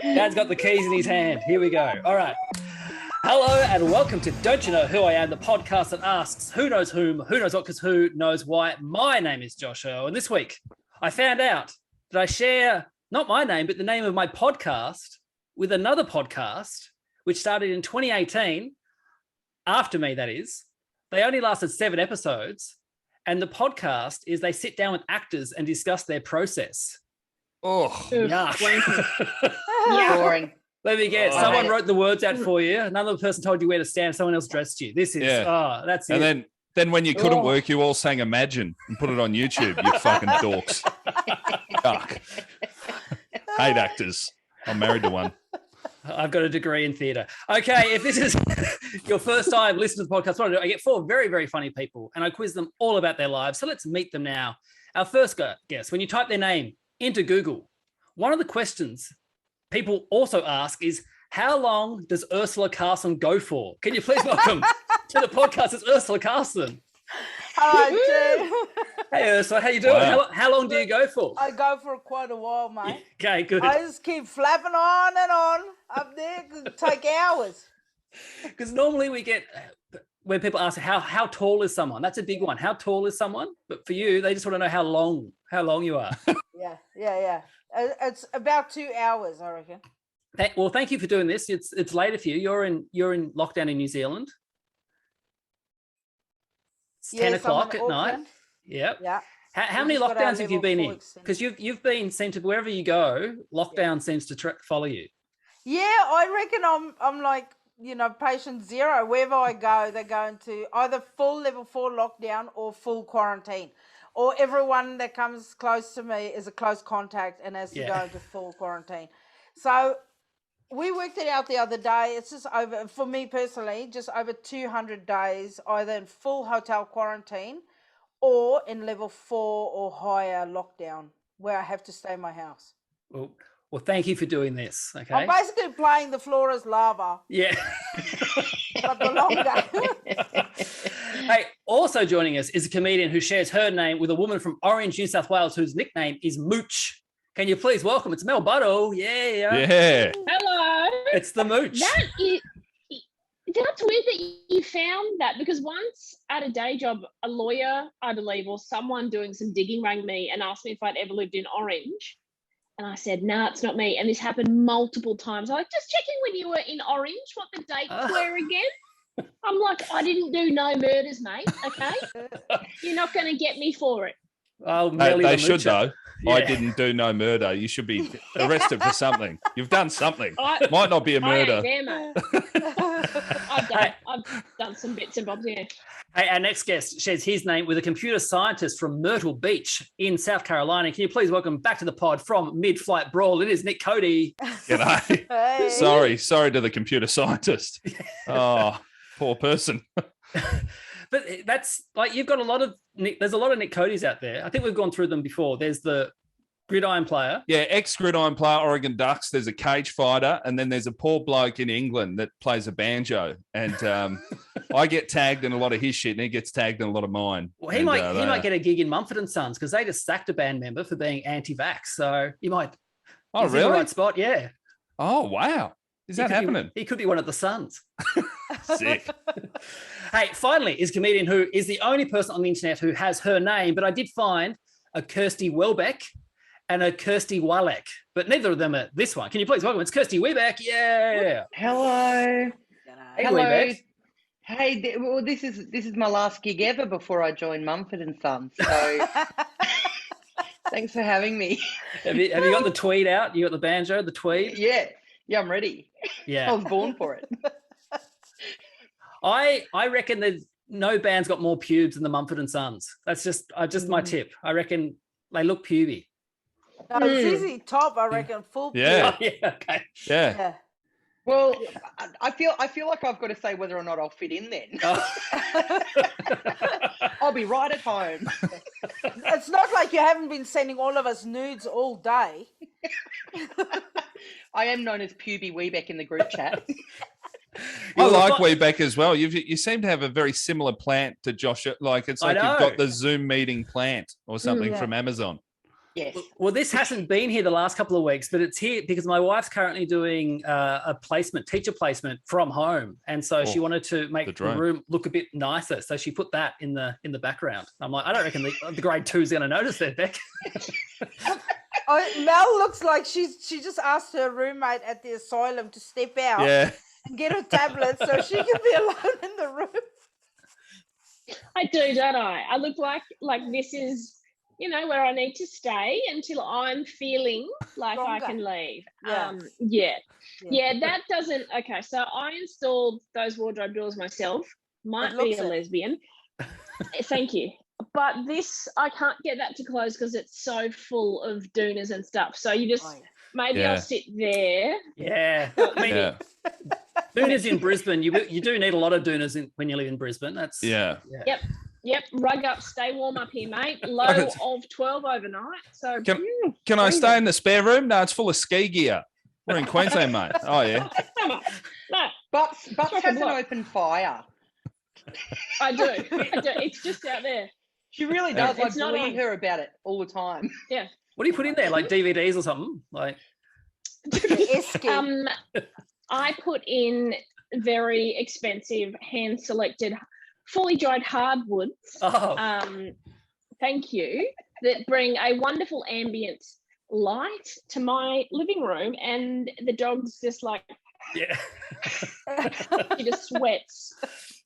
Dad's got the keys in his hand. Here we go. All right. Hello and welcome to Don't You Know Who I Am, the podcast that asks who knows whom, who knows what, because who knows why. My name is Josh Earl, and this week I found out that I share not my name, but the name of my podcast with another podcast, which started in 2018, after me, that is. They only lasted 7 episodes, and the podcast is they sit down with actors and discuss their process. Oh, yuck. Yeah. Boring. Let me guess. Someone wrote the words out for you. Another person told you where to stand. Someone else dressed you. This is, that's it. And then when you couldn't work, you all sang Imagine and put it on YouTube, you fucking dorks. Yuck. Hate actors. I'm married to one. I've got a degree in theatre. Okay, if this is your first time listening to the podcast, what I do, I get 4 very, very funny people and I quiz them all about their lives. So let's meet them now. Our first guest, when you type their name into Google, one of the questions people also ask is, how long does Urzila Carlson go for? Can you please welcome to the podcast, it's Urzila Carlson. Hello, Jay. Hey, Ursula, how you doing? Wow. How long do you go for? I go for quite a while, mate. Okay, good. I just keep flapping on and on up there. It could take hours. Because normally we get, when people ask how tall is someone, that's a big one. How tall is someone? But for you, they just want to know how long you are. Yeah. It's about 2 hours, I reckon. Well, thank you for doing this. It's later for you. You're in lockdown in New Zealand. It's 10 o'clock at night. Yep. Yeah. How many lockdowns have you been in? Because you've been sent to wherever you go, lockdown seems to follow you. Yeah, I reckon I'm like, patient zero. Wherever I go, they're going to either full level 4 lockdown or full quarantine. Or everyone that comes close to me is a close contact and has to go into full quarantine. So we worked it out the other day. It's just over, for me personally, just over 200 days, either in full hotel quarantine or in level 4 or higher lockdown, where I have to stay in my house. Well, thank you for doing this. Okay. I'm basically playing the floor as lava. Yeah. But the longer. Hey, also joining us is a comedian who shares her name with a woman from Orange, New South Wales, whose nickname is Mooch. Can you please welcome? It's Mel Buttle. Yeah. Hello. It's the Mooch. That's weird that you found that, because once at a day job, a lawyer, I believe, or someone doing some digging rang me and asked me if I'd ever lived in Orange. And I said, no, it's not me. And this happened multiple times. I'm like, just checking when you were in Orange, what the dates were again. I'm like, I didn't do no murders, mate, okay? You're not going to get me for it. Oh, they should, though. Yeah. I didn't do no murder. You should be arrested for something. You've done something. Might not be a murder. I ain't there, mate. I've done some bits and bobs, yeah. Hey, our next guest shares his name with a computer scientist from Myrtle Beach in South Carolina. Can you please welcome back to the pod from Mid-Flight Brawl? It is Nick Cody. G'day. Hey. Sorry to the computer scientist. Oh, poor person. But that's like, you've got there's a lot of Nick Codys out there. I think we've gone through them before. There's the gridiron player. Yeah, ex-gridiron player, Oregon Ducks. There's a cage fighter, and then there's a poor bloke in England that plays a banjo. And I get tagged in a lot of his shit, and he gets tagged in a lot of mine. Well, he might get a gig in Mumford and Sons, because they just sacked a band member for being anti-vax. So you might. Oh, he's really? in the right spot, yeah. Oh, wow. Is that happening? He could be one of the Suns. Sick. Hey, finally, is a comedian who is the only person on the internet who has her name, but I did find a Kirsty Webeck and a Kirsty Webeck, but neither of them are this one. Can you please welcome? It's Kirsty Webeck. Yeah. Hello. Hey, Hello. Webeck. Hey, well, this is my last gig ever before I joined Mumford and Sons. So thanks for having me. Have you got the tweed out? You got the banjo, the tweed? Yeah, I'm ready. Yeah. I was born for it. I reckon that no band's got more pubes than the Mumford and Sons. That's just my tip. I reckon they look puby. No, it's easy top, I reckon, full. Yeah. Oh, yeah. Okay. Yeah. Well, I feel like I've got to say whether or not I'll fit in then. Oh. I'll be right at home. It's not like you haven't been sending all of us nudes all day. I am known as Puby Webeck in the group chat. I like Webeck as well. You seem to have a very similar plant to Josh. Like it's like you've got the Zoom meeting plant or something from Amazon. Yes. Well, this hasn't been here the last couple of weeks, but it's here because my wife's currently doing a teacher placement from home, and so she wanted to make the room look a bit nicer. So she put that in the background. I'm like, I don't reckon the grade 2's going to notice that, Beck. Mel looks like she just asked her roommate at the asylum to step out and get her tablet so she can be alone in the room. I do, don't I? I look like this is, where I need to stay until I'm feeling like I can leave. Yeah. That doesn't. Okay, so I installed those wardrobe doors myself. Might be a lesbian. Thank you. But this, I can't get that to close because it's so full of doonas and stuff. So you just, maybe I'll sit there. Yeah. Doonas in Brisbane, you do need a lot of doonas when you live in Brisbane. That's Yep. Rug up, stay warm up here, mate. Low of 12 overnight. So can I stay in the spare room? No, it's full of ski gear. We're in Queensland, mate. Oh yeah. No. Butts has an open fire. I do. It's just out there. She really does. I bully her about it all the time. Yeah. What do you put in there? Like DVDs or something? Like I put in very expensive hand-selected, fully dried hardwoods. Thank you. That bring a wonderful ambient light to my living room, and the dog's just like, she just sweats.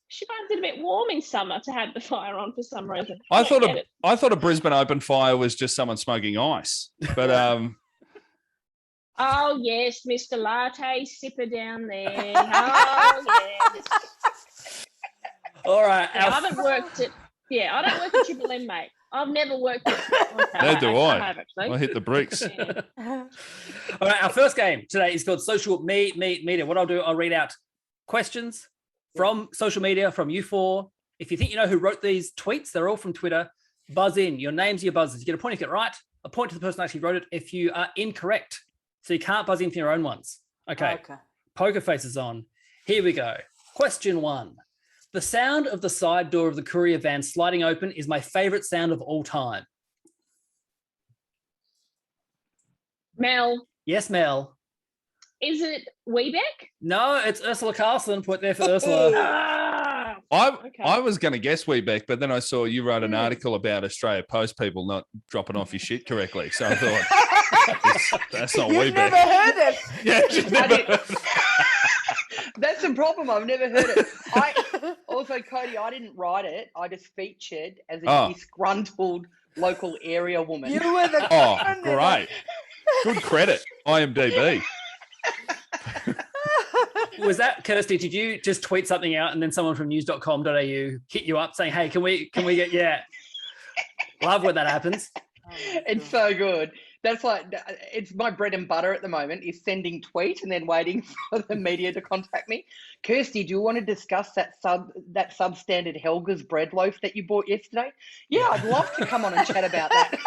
She finds it a bit warm in summer to have the fire on for some reason. I thought a Brisbane open fire was just someone smoking ice, but Oh yes, Mr. Latte sipper down there. Oh yes. All right. I haven't worked at. I don't work at Triple M, mate. I've never worked at. Neither do I. I hit the bricks. All right. Our first game today is called Social Media. What I'll do, I'll read out questions from social media from you four. If you think you know who wrote these tweets, they're all from Twitter. Buzz in. Your names are your buzzers. You get a point if you get it right. A point to the person who actually wrote it if you are incorrect. So you can't buzz in for your own ones. Okay. Poker faces on. Here we go. Question 1. The sound of the side door of the courier van sliding open is my favorite sound of all time. Mel. Yes, Mel. Is it Webeck? No, it's Urzila Carlson. Point there for Urzila. I was going to guess Webeck, but then I saw you wrote an article about Australia Post people not dropping off your shit correctly. So I thought, that's not Webeck. You've never heard it. Yeah, she's never heard it. That's the problem. I've never heard it. Also, Cody, I didn't write it. I just featured as a disgruntled local area woman. You were the great. Good credit, IMDb. Was that, Kirsty, did you just tweet something out and then someone from news.com.au hit you up saying, hey, can we get, love when that happens. It's so good. That's like, it's my bread and butter at the moment is sending tweet and then waiting for the media to contact me. Kirsty, do you want to discuss that substandard Helga's bread loaf that you bought yesterday? Yeah, I'd love to come on and chat about that.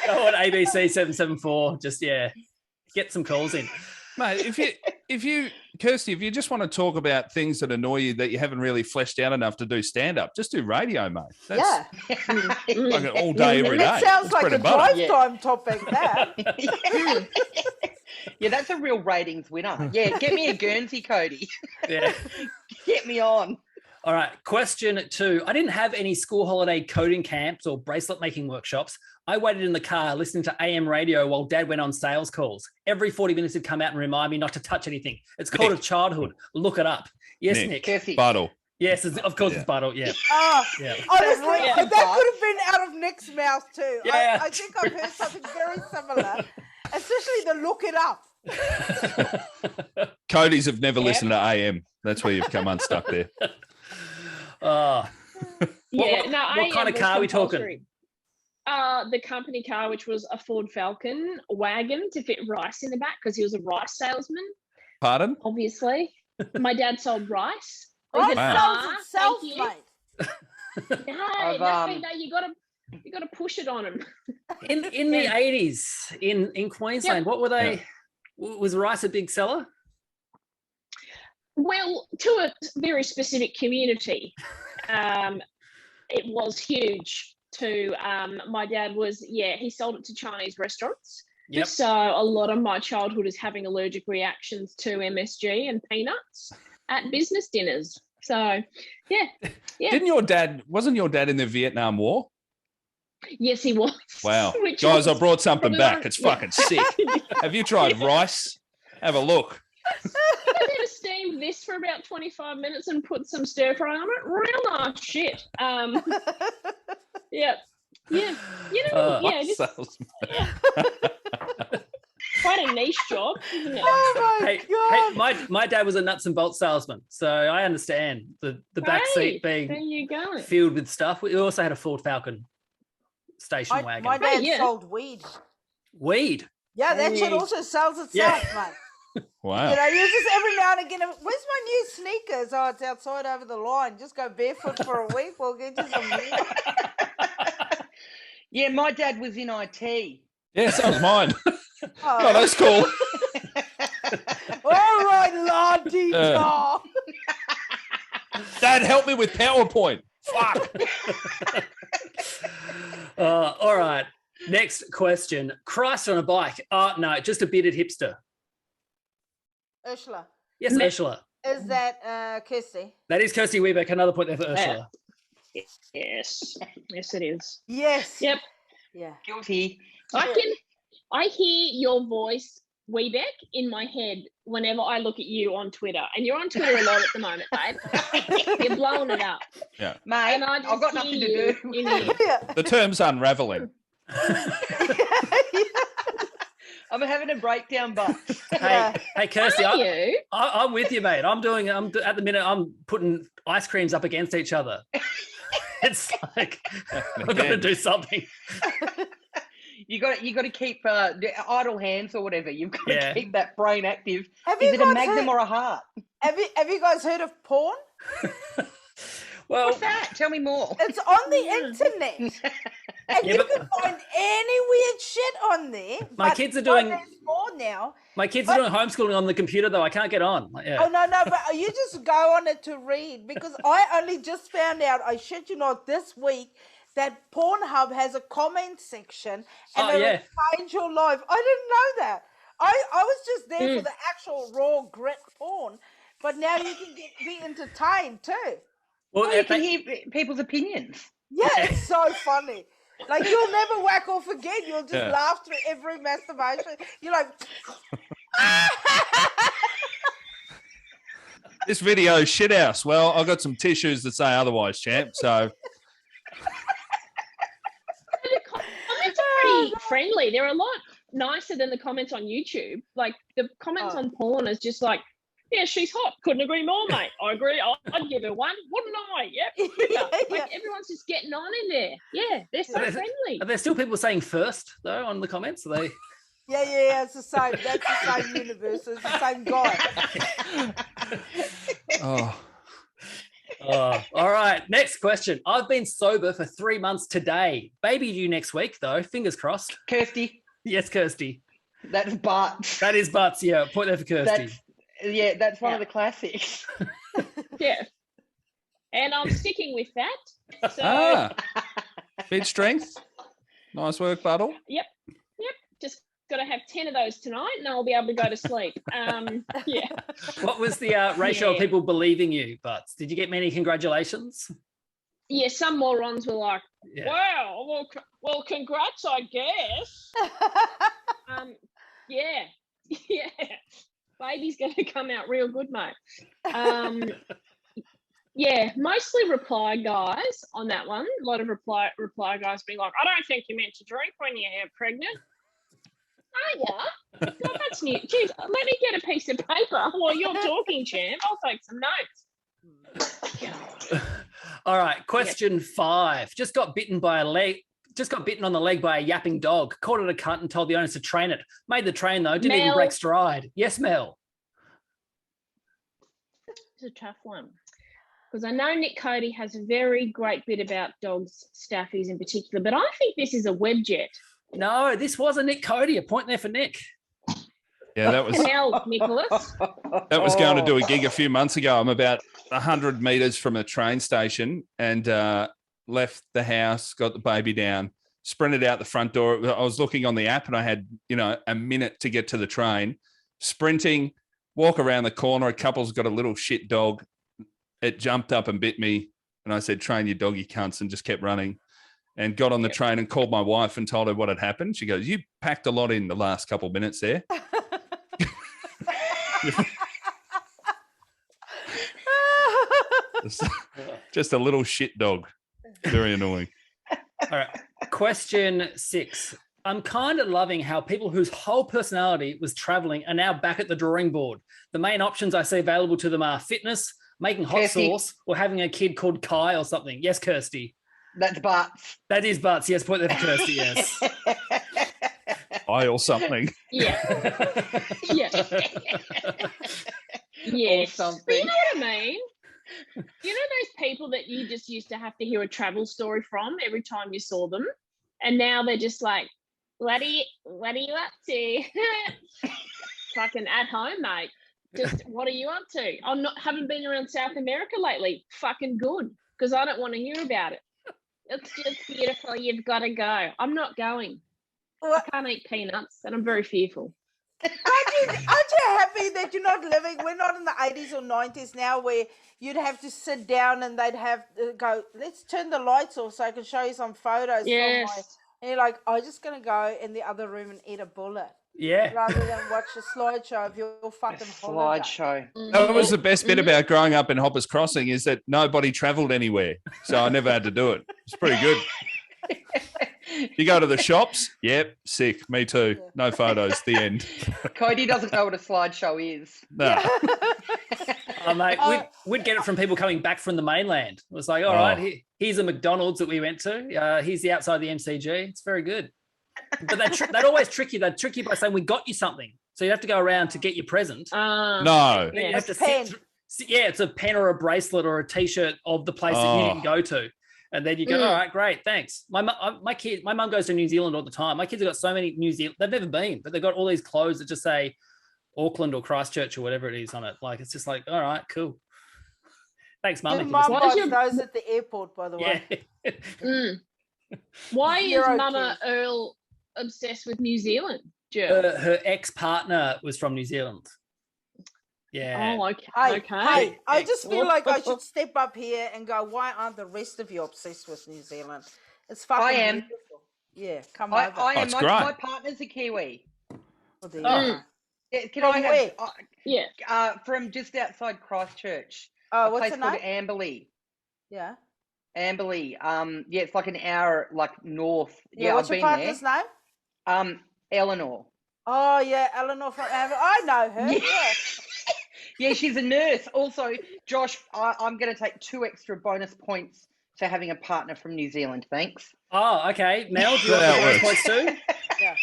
Go on ABC 774, just, get some calls in. Mate, if you, Kirsty, if you just want to talk about things that annoy you that you haven't really fleshed out enough to do stand-up, just do radio, mate. That's like all day, every day. That sounds like a drive time topic, that. Yeah, that's a real ratings winner. Yeah, get me a Guernsey, Cody. Yeah. Get me on. All right, question 2. I didn't have any school holiday coding camps or bracelet making workshops. I waited in the car listening to AM radio while Dad went on sales calls. Every 40 minutes he'd come out and remind me not to touch anything. It's called a childhood. Look it up. Yes, Nick. Buttle. Yes, of course it's Buttle, yeah. Honestly, that could have been out of Nick's mouth too. Yeah. I think I've heard something very similar, especially the look it up. Cody's have never listened to AM. That's where you've come unstuck there. What kind of car are we talking? The company car, which was a Ford Falcon wagon to fit rice in the back because he was a rice salesman. Pardon? Obviously. My dad sold rice. Rice sells itself, mate. No, you gotta push it on him. In the 80s in Queensland, what were they? Was rice a big seller? Well, to a very specific community, it was huge. to my dad was, he sold it to Chinese restaurants. Yep. So a lot of my childhood is having allergic reactions to MSG and peanuts at business dinners. So, yeah. Wasn't your dad in the Vietnam War? Yes, he was. Wow. Which Guys, was I brought something probably back. one- It's fucking sick. Have you tried rice? Have a look. I did a steam this for about 25 minutes and put some stir fry on it. Real nice shit. Yeah. Yeah. You know, just Salesman. quite a niche job, isn't it? Oh my God. Hey, my dad was a nuts and bolts salesman, so I understand the back seat There being you go. filled with stuff. We also had a Ford Falcon station wagon. My dad yeah. sold weed. Weed. Yeah, that shit Hey. also sells itself, Yeah. mate. Wow. You know, you just every now and again, where's my new sneakers? Oh, it's outside over the line. Just go barefoot for a week. We'll get you some weed. Yeah, my dad was in IT. Yeah, so was mine. Oh, Oh, that's cool. all right, Lottie. Dad, help me with PowerPoint. Fuck. All right. Next question. Christ on a bike. Oh, no, just a bearded hipster. Ursula, Yes, Ursula. is that Kirsty? That is Kirsty Webeck. Another point there for Ursula. Yes. Yes, it is. Yes. Yep. Yeah. Guilty. I hear your voice, Webeck, in my head whenever I look at you on Twitter. And you're on Twitter a lot at the moment, babe. You're blowing it up. Mate, And I just I've got hear nothing to you do. in here. Yeah. The term's unraveling. I'm having a breakdown, but Hey, Kirsty, Are you? I'm with you, mate. At the minute, I'm putting ice creams up against each other. It's like I've got to do something. you got to keep the idle hands or whatever. You've got to Yeah. keep that brain active. Have Is you it a guys magnum heard, or a heart? have you guys heard of porn? Well, What's that? Tell me more. It's on the internet. And Yeah, you but- can find any weird shit on there. My but kids are doing- there's more now. my kids are doing homeschooling on the computer, though. I can't get on. Yeah. Oh no, but you just go on it to read because I only just found out, I shit you not, this week that Pornhub has a comment section and Oh, it'll yeah. change your life. I didn't know that. I was just there for the actual raw grit porn, but now you can be entertained too. Well, Oh, you can hear people's opinions. Yeah, it's so funny. Like you'll never whack off again. You'll just Yeah. laugh through every masturbation. You're like, This video shithouse. Well, I've got some tissues that say otherwise, champ. So The comments are pretty friendly. They're a lot nicer than the comments on YouTube. Like the comments Oh. on porn is just like, yeah, she's hot. Couldn't agree more, mate. I agree. I'd give her one. Wouldn't I? Yep. Yeah, Like yeah. everyone's just getting on in there. Yeah, they're so Are there- friendly. Are there still people saying first though on the comments? Are they? yeah, it's the same. That's the same universe. It's the same guy. oh, All right. Next question. I've been sober for 3 months today. Baby due next week, though. Fingers crossed. Kirsty, Yes, Kirsty. that's but. That is butts. Yeah, point there for Kirsty. That's one Yeah. of the classics. Yeah. And I'm sticking with that. So feed strength. Nice work, Buttle. Yep. Just got to have 10 of those tonight and I'll be able to go to sleep. Yeah. What was the ratio of Yeah. people believing you, Butts? Did you get many congratulations? Yeah, some morons were like, Yeah. wow, well, congrats, I guess. Yeah. Yeah. Baby's going to come out real good, mate. Yeah, mostly reply guys on that one. A lot of reply guys being like, I don't think you meant to drink when you're pregnant. Oh, yeah. Well, that's new. Jeez, let me get a piece of paper while you're talking, champ. I'll take some notes. All right. Question 5. Just got bitten on the leg by a yapping dog. Called it a cunt and told the owners to train it. Made the train though. Didn't even Mel. break stride. Yes, Mel. It's a tough one. Because I know Nick Cody has a very great bit about dogs, staffies in particular, but I think this is a webjet. No, this was a Nick Cody. A point there for Nick. Yeah, that was Hell, Nicholas. going to do a gig a few months ago. I'm about 100 meters from a train station, and left the house, got the baby down, sprinted out the front door. I was looking on the app and I had, a minute to get to the train, sprinting, walk around the corner. A couple's got a little shit dog. It jumped up and bit me. And I said, train your dog, you cunts, and just kept running. And got on the train and called my wife and told her what had happened. She goes, you packed a lot in the last couple of minutes there. Just a little shit dog. Very annoying. All right. Question 6. I'm kind of loving how people whose whole personality was traveling are now back at the drawing board. The main options I see available to them are fitness, making hot Kirsty. sauce, or having a kid called Kai or something. Yes, Kirsty. That's butts. That is butts. Yes, point there for Kirsty. Yes. I or something. Yeah. Yeah. Yes. something. But you know what I mean? You know those people that you just used to have to hear a travel story from every time you saw them? And now they're just like, what are you up to? Fucking at home, mate. Just what are you up to? Haven't been around South America lately. Fucking good. Because I don't want to hear about it. It's just beautiful. You've got to go. I'm not going. I can't eat peanuts and I'm very fearful. Aren't you happy that you're not living? We're not in the 80s or 90s now where you'd have to sit down and they'd have to go, let's turn the lights off so I can show you some photos. Yes. And you're like, I'm just going to go in the other room and eat a bullet. Yeah. Rather than watch a slideshow of your fucking holiday. Slideshow. That was the best bit about growing up in Hoppers Crossing is that nobody travelled anywhere. So I never had to do it. It's pretty good. You go to the shops? Yep, sick. Me too. No photos. The end. Cody doesn't know what a slideshow is. No. Oh, mate, we'd get it from people coming back from the mainland. It was like, all right, here's a McDonald's that we went to. Here's the outside of the MCG. It's very good. But they'd always trick you. They'd trick you by saying, we got you something. So you have to go around to get your present. No. Then you have to pen. it's a pen or a bracelet or a T-shirt of the place that you didn't go to. And then you go, all right, great, thanks. My mum goes to New Zealand all the time. My kids have got so many New Zealand, they've never been, but they've got all these clothes that just say Auckland or Christchurch or whatever it is on it. Like, it's just like, all right, cool. Thanks, mum. Mum buys those at the airport, by the way. Yeah. Why is Zero Mama kids. Earl obsessed with New Zealand, Jill? Her ex-partner was from New Zealand. Yeah. Oh, okay. Hey, I just feel like I should step up here and go, why aren't the rest of you obsessed with New Zealand? It's fucking I am. beautiful. Yeah, come I over. am. it's My, great. my partner's a Kiwi. Oh, there you go. Yeah, can From I have where? Yeah. from just outside Christchurch? Oh, a what's place the called name? Amberley. Yeah. Amberley. Yeah, it's like an hour north. Yeah, what's I've your been partner's name? there. Eleanor. Oh, yeah, Eleanor from Amber. I know her. Yeah. Yeah. Yeah, she's a nurse. Also, Josh, I'm going to take 2 extra bonus points for having a partner from New Zealand. Thanks. Oh, okay. Mel, do you That want the works. bonus points too? Yeah.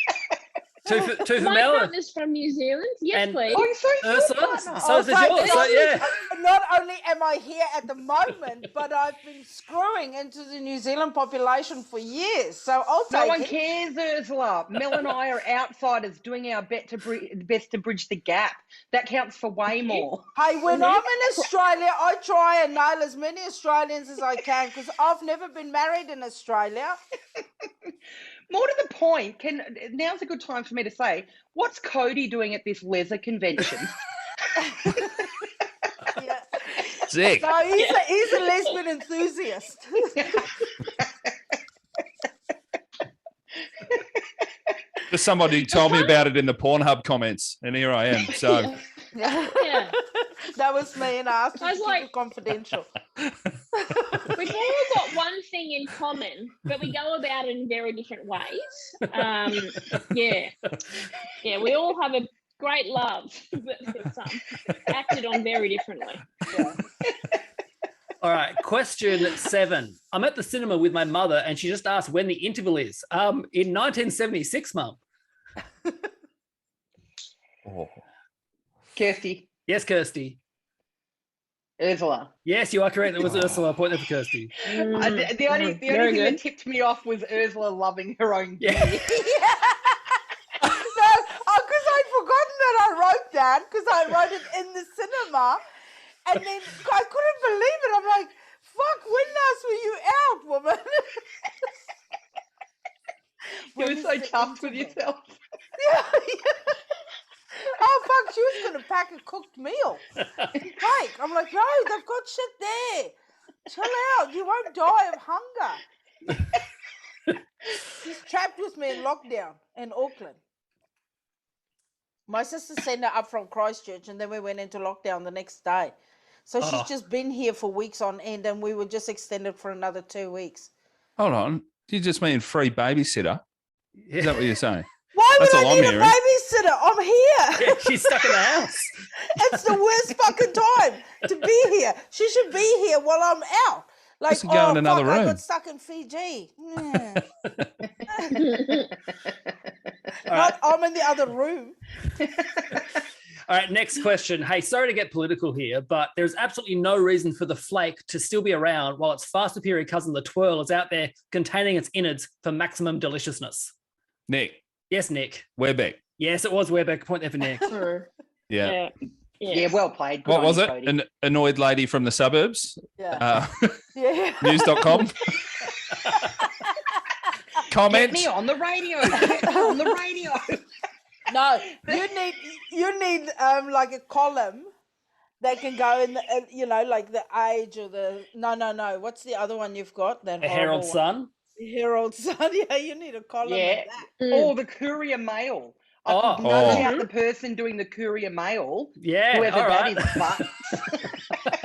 Two for My Mel. partner's from New Zealand. Yes, And- please. Oh, so your Ursula, partner. so is yours. So, yeah. Not only am I here at the moment, but I've been screwing into the New Zealand population for years. So I'll No take one it. cares, Ursula. Mel and I are outsiders doing our best to bridge the gap. That counts for way more. Hey, when I'm in Australia, I try and nail as many Australians as I can because I've never been married in Australia. More to the point, now's a good time for me to say, what's Cody doing at this leather convention? Yeah. Sick. No, he's a lesbian enthusiast. Just somebody told me about it in the Pornhub comments, and here I am. So Yeah. That was me, and I asked you I to was keep like- it confidential. We've all got one thing in common, but we go about it in very different ways. Yeah, we all have a great love, but it's acted on very differently. Yeah. All right. Question 7. I'm at the cinema with my mother, and she just asked when the interval is. In 1976, Mum. Kirsty, Yes, Kirsty. Ursula. Yes, you are correct. It was Ursula. Point there for Kirsty. The only Very thing good. that tipped me off was Ursula loving her own Yeah. beer. No, because I'd forgotten that I wrote that because I wrote it in the cinema, and then I couldn't believe it. I'm like, Fuck, when last were you out, woman? You were so tough with yourself. Yeah. Oh, fuck, she was going to pack a cooked meal. Like, I'm like, no, they've got shit there. Chill out. You won't die of hunger. She's trapped with me in lockdown in Auckland. My sister sent her up from Christchurch, and then we went into lockdown the next day. So she's just been here for weeks on end, and we were just extended for another 2 weeks. Hold on. You just mean free babysitter? Is that what you're saying? Why would That's all I I'm need a hearing. babysitter? I'm here. Yeah, she's stuck in the house. It's the worst fucking time to be here. She should be here while I'm out. Like, Just go in another I room. got stuck in Fiji. Yeah. right. I'm in the other room. All right, next question. Hey, sorry to get political here, but there's absolutely no reason for the flake to still be around while its far superior cousin, the twirl, is out there containing its innards for maximum deliciousness. Nick. Yes, Nick. Webeck. Yes, it was Webeck. Point there for Nick. Yeah. Yeah, well played. Good What on was you, it? Cody. An annoyed lady from the suburbs? Yeah. Yeah. News.com. Comment. Get me on the radio. Get me on the radio. No, you need like a column that can go in the, like the Age or the no. What's the other one you've got? That A Herald horrible Sun. one. Herald Sun. Yeah, you need a column. Yeah. Of that. Or the Courier Mail. I could nudge out the person doing the Courier Mail. Yeah, Whoever all that right. is, but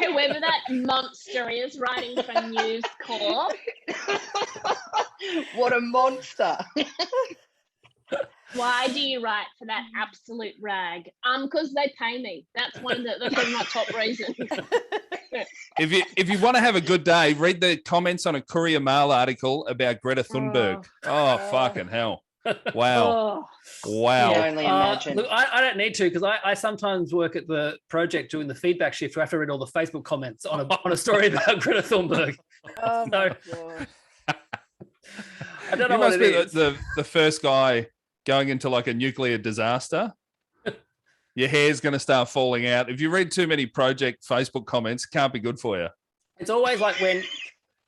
Whoever that monster is writing for News Corp. what a monster. Why do you write for that absolute rag? Because they pay me. That's one of my top reasons. If you want to have a good day, read the comments on a Courier Mail article about Greta Thunberg. Oh, fucking hell. Wow. Oh, Wow. You can only imagine. Look, I don't need to because I sometimes work at the project doing the feedback shift. I have to read all the Facebook comments on a story about Greta Thunberg. Oh my God. I don't know You what must it be is. the first guy going into like a nuclear disaster. Your hair's going to start falling out. If you read too many project Facebook comments, it can't be good for you. It's always like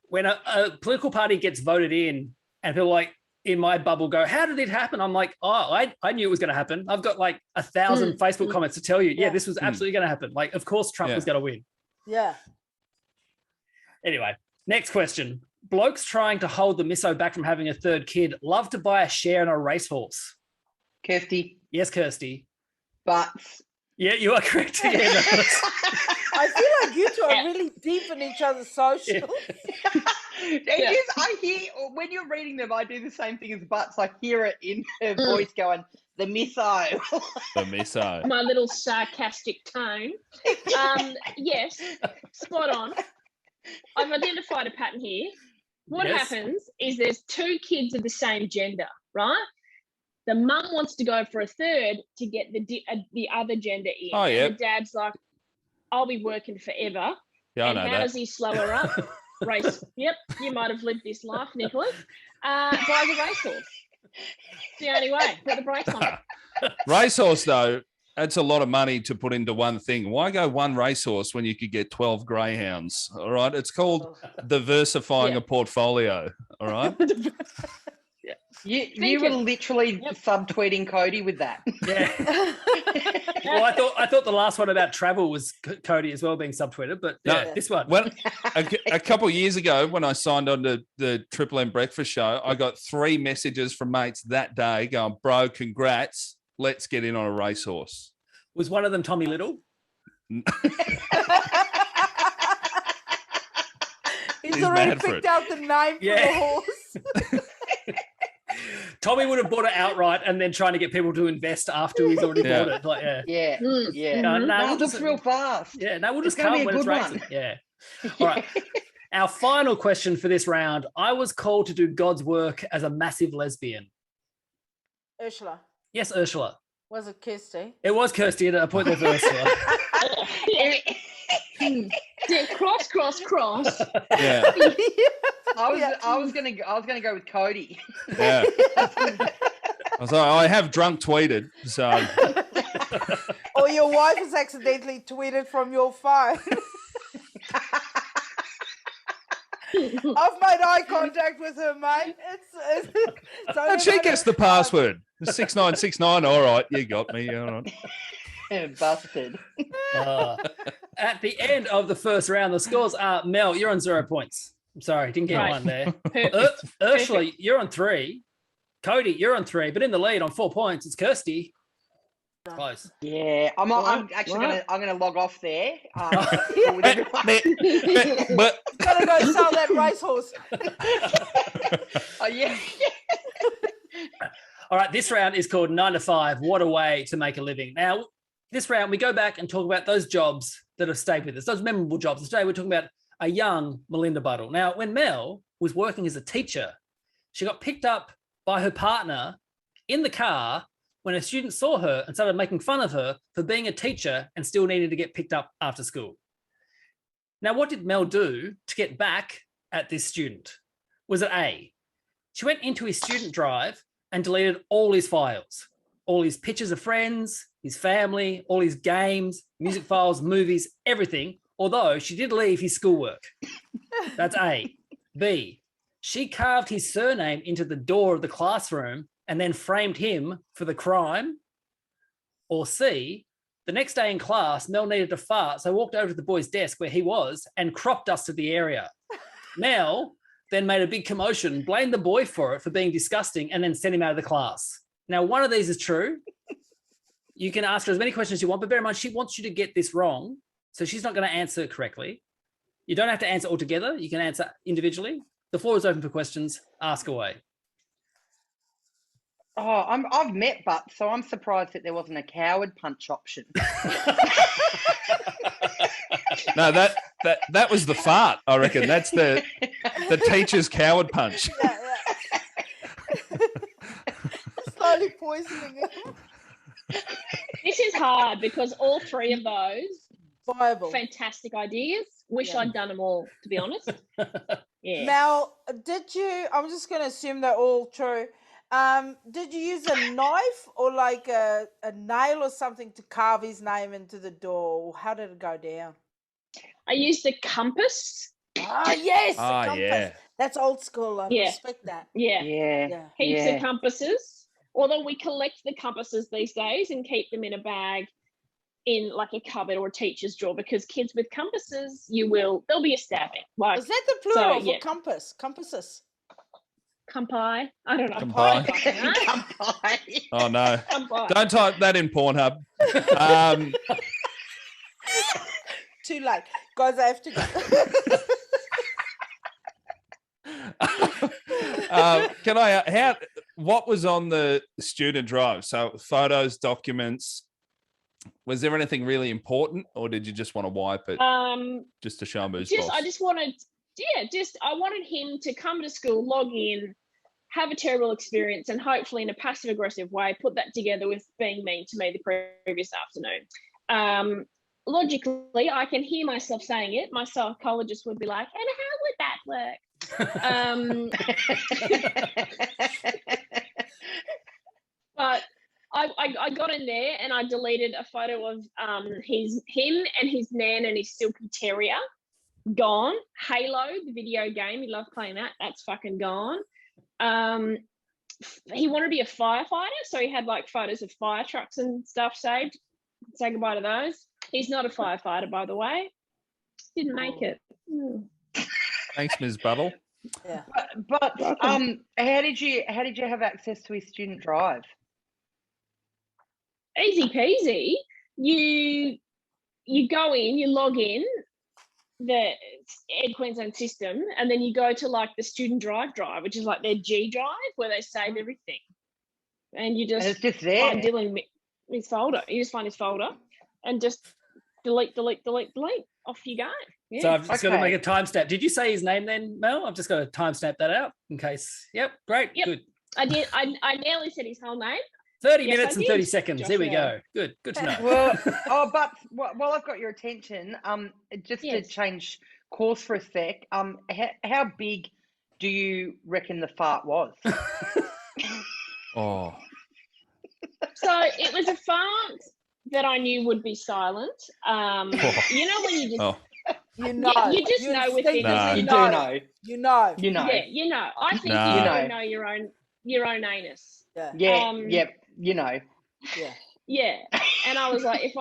when a political party gets voted in and people like in my bubble go, how did it happen? I'm like, I knew it was going to happen. I've got like 1,000 Facebook comments to tell you, yeah, this was absolutely going to happen. Like, of course, Trump was going to win. Yeah. Anyway, next question. Blokes trying to hold the misso back from having a third kid love to buy a share in a racehorse. Kirsty, Yes, Kirsty. butts. Yeah, you are correct. Yeah, no, I feel like you two are really deep in each other's social. I hear when you're reading them, I do the same thing as butts. I hear it in her voice going, the misso. The misso. my little sarcastic tone. Yes, spot on. I've identified a pattern here. What Yes. happens is there's two kids of the same gender, right? The mum wants to go for a third to get the other gender in. Oh, yeah. And the dad's like, I'll be working forever. Yeah, I And know how that. does he slow her up? Race. Yep, you might have lived this life, Nicholas. Buys a racehorse. It's the only way. Put the brakes on it. Racehorse, though, that's a lot of money to put into one thing. Why go one racehorse when you could get 12 greyhounds? All right. It's called diversifying a portfolio. All right. You were literally subtweeting Cody with that. yeah. Well, I thought the last one about travel was Cody as well being subtweeted, but this one. Well, a couple of years ago when I signed on to the Triple M Breakfast Show, I got 3 messages from mates that day going, bro, congrats. Let's get in on a racehorse. Was one of them Tommy Little? He's already mad for picked it. out the name for the horse. Tommy would have bought it outright and then trying to get people to invest after he's already Yeah. bought it. Like, Yeah. No, No, we'll it looks just, real fast. we'll just It's gonna come be a when it's good one. racing. Yeah. All right. Our final question for this round. I was called to do God's work as a massive lesbian. Ursula. Yes, Ursula. Was it Kirsty? It was Kirsty at a point there for Ursula. Yeah, cross. Yeah. I was gonna go with Cody. Yeah. I was like, I have drunk tweeted, so Or your wife has accidentally tweeted from your phone. I've made eye contact with her, mate. It's only And she about gets a- the password. 6969. All right, you got me. All right. Busted. At the end of the first round, the scores are Mel, you're on 0 points. I'm sorry, didn't get Right. one there. Perfect. Ursula, you're on 3. Cody, you're on 3, but in the lead on 4 points, it's Kirsty. Close. Yeah, I'm actually gonna log off there. With everyone. But Gotta go sell that racehorse. Oh yeah. All right, this round is called 9 to 5. What a way to make a living. Now, this round, we go back and talk about those jobs that have stayed with us, those memorable jobs. Today, we're talking about a young Melinda Buttle. Now, when Mel was working as a teacher, she got picked up by her partner in the car when a student saw her and started making fun of her for being a teacher and still needed to get picked up after school. Now, what did Mel do to get back at this student? Was it A? She went into his student drive and deleted all his files, all his pictures of friends, his family, all his games, music files, movies, everything, although she did leave his schoolwork. That's A. B, she carved his surname into the door of the classroom and then framed him for the crime. Or C, the next day in class, Mel needed to fart, so walked over to the boy's desk where he was and crop dusted the area. Mel then made a big commotion, blamed the boy for it for being disgusting, and then sent him out of the class. Now, one of these is true. You can ask her as many questions as you want, but bear in mind, she wants you to get this wrong, so she's not going to answer correctly. You don't have to answer all together. You can answer individually. The floor is open for questions. Ask away. Oh, I've met Butts, so I'm surprised that there wasn't a coward punch option. no, that was the fart. I reckon that's the teacher's coward punch. Yeah. Slowly poisoning him. This is hard because all three of those Viable. fantastic ideas. Wish Yeah. I'd done them all, to be honest. Yeah. Mel, did you? I'm just going to assume they're all true. Did you use a knife or like a nail or something to carve his name into the door? How did it go down? I used a compass. Ah, yes, Ah, a compass. yeah. That's old school. I Yeah. respect that. Yeah. Yeah. Heaps of compasses. Although we collect the compasses these days and keep them in a bag in like a cupboard or a teacher's drawer, because kids with compasses, there'll be a stabbing. Like, Is that the plural yeah. for compass? Compasses. Campi. I don't know. Campi. Campi. Oh no! Campi. Don't type that in Pornhub. Too late. Guys, I have to go. Can I? What was on the student drive? So photos, documents. Was there anything really important, or did you just want to wipe it just to show him who's boss? I wanted him to come to school, log in, have a terrible experience, and hopefully in a passive aggressive way put that together with being mean to me the previous afternoon. Logically, I can hear myself saying it. My psychologist would be like, and how would that work? But I got in there and I deleted a photo of him and his nan and his silky terrier. Gone. Halo, the video game, he loved playing that. That's fucking gone. He wanted to be a firefighter, so he had like photos of fire trucks and stuff saved. Say goodbye to those. He's not a firefighter, by the way. Didn't make it. Thanks, Ms. Buttle. Yeah. But how did you have access to his student drive? Easy peasy. You go in, you log in the Ed Queensland system, and then you go to like the student drive, which is like their G drive where they save everything. And you just, And it's just there. find Dylan his folder. You just find his folder and just delete. Off you go. Yeah. So I've just got to Okay. make a timestamp. Did you say his name then, Mel? I've just got to timestamp that out in case. Yep, great, Yep. good. I did. I nearly said his whole name. 30 Yes, minutes I and did, 30 seconds. Here we Joshua. go. Good to know. Well, but while I've got your attention, just to Yes. change course for a sec, how big do you reckon the fart was? Oh, So it was a fart that I knew would be silent. You know when you just oh, You know. Yeah, you just know within. No. You You do know. know. You know. You know. Yeah, you know. I think No. you You gotta know. know your own anus. Yeah. Yeah. Um, Yep. You know. Yeah. Yeah, and I was like, if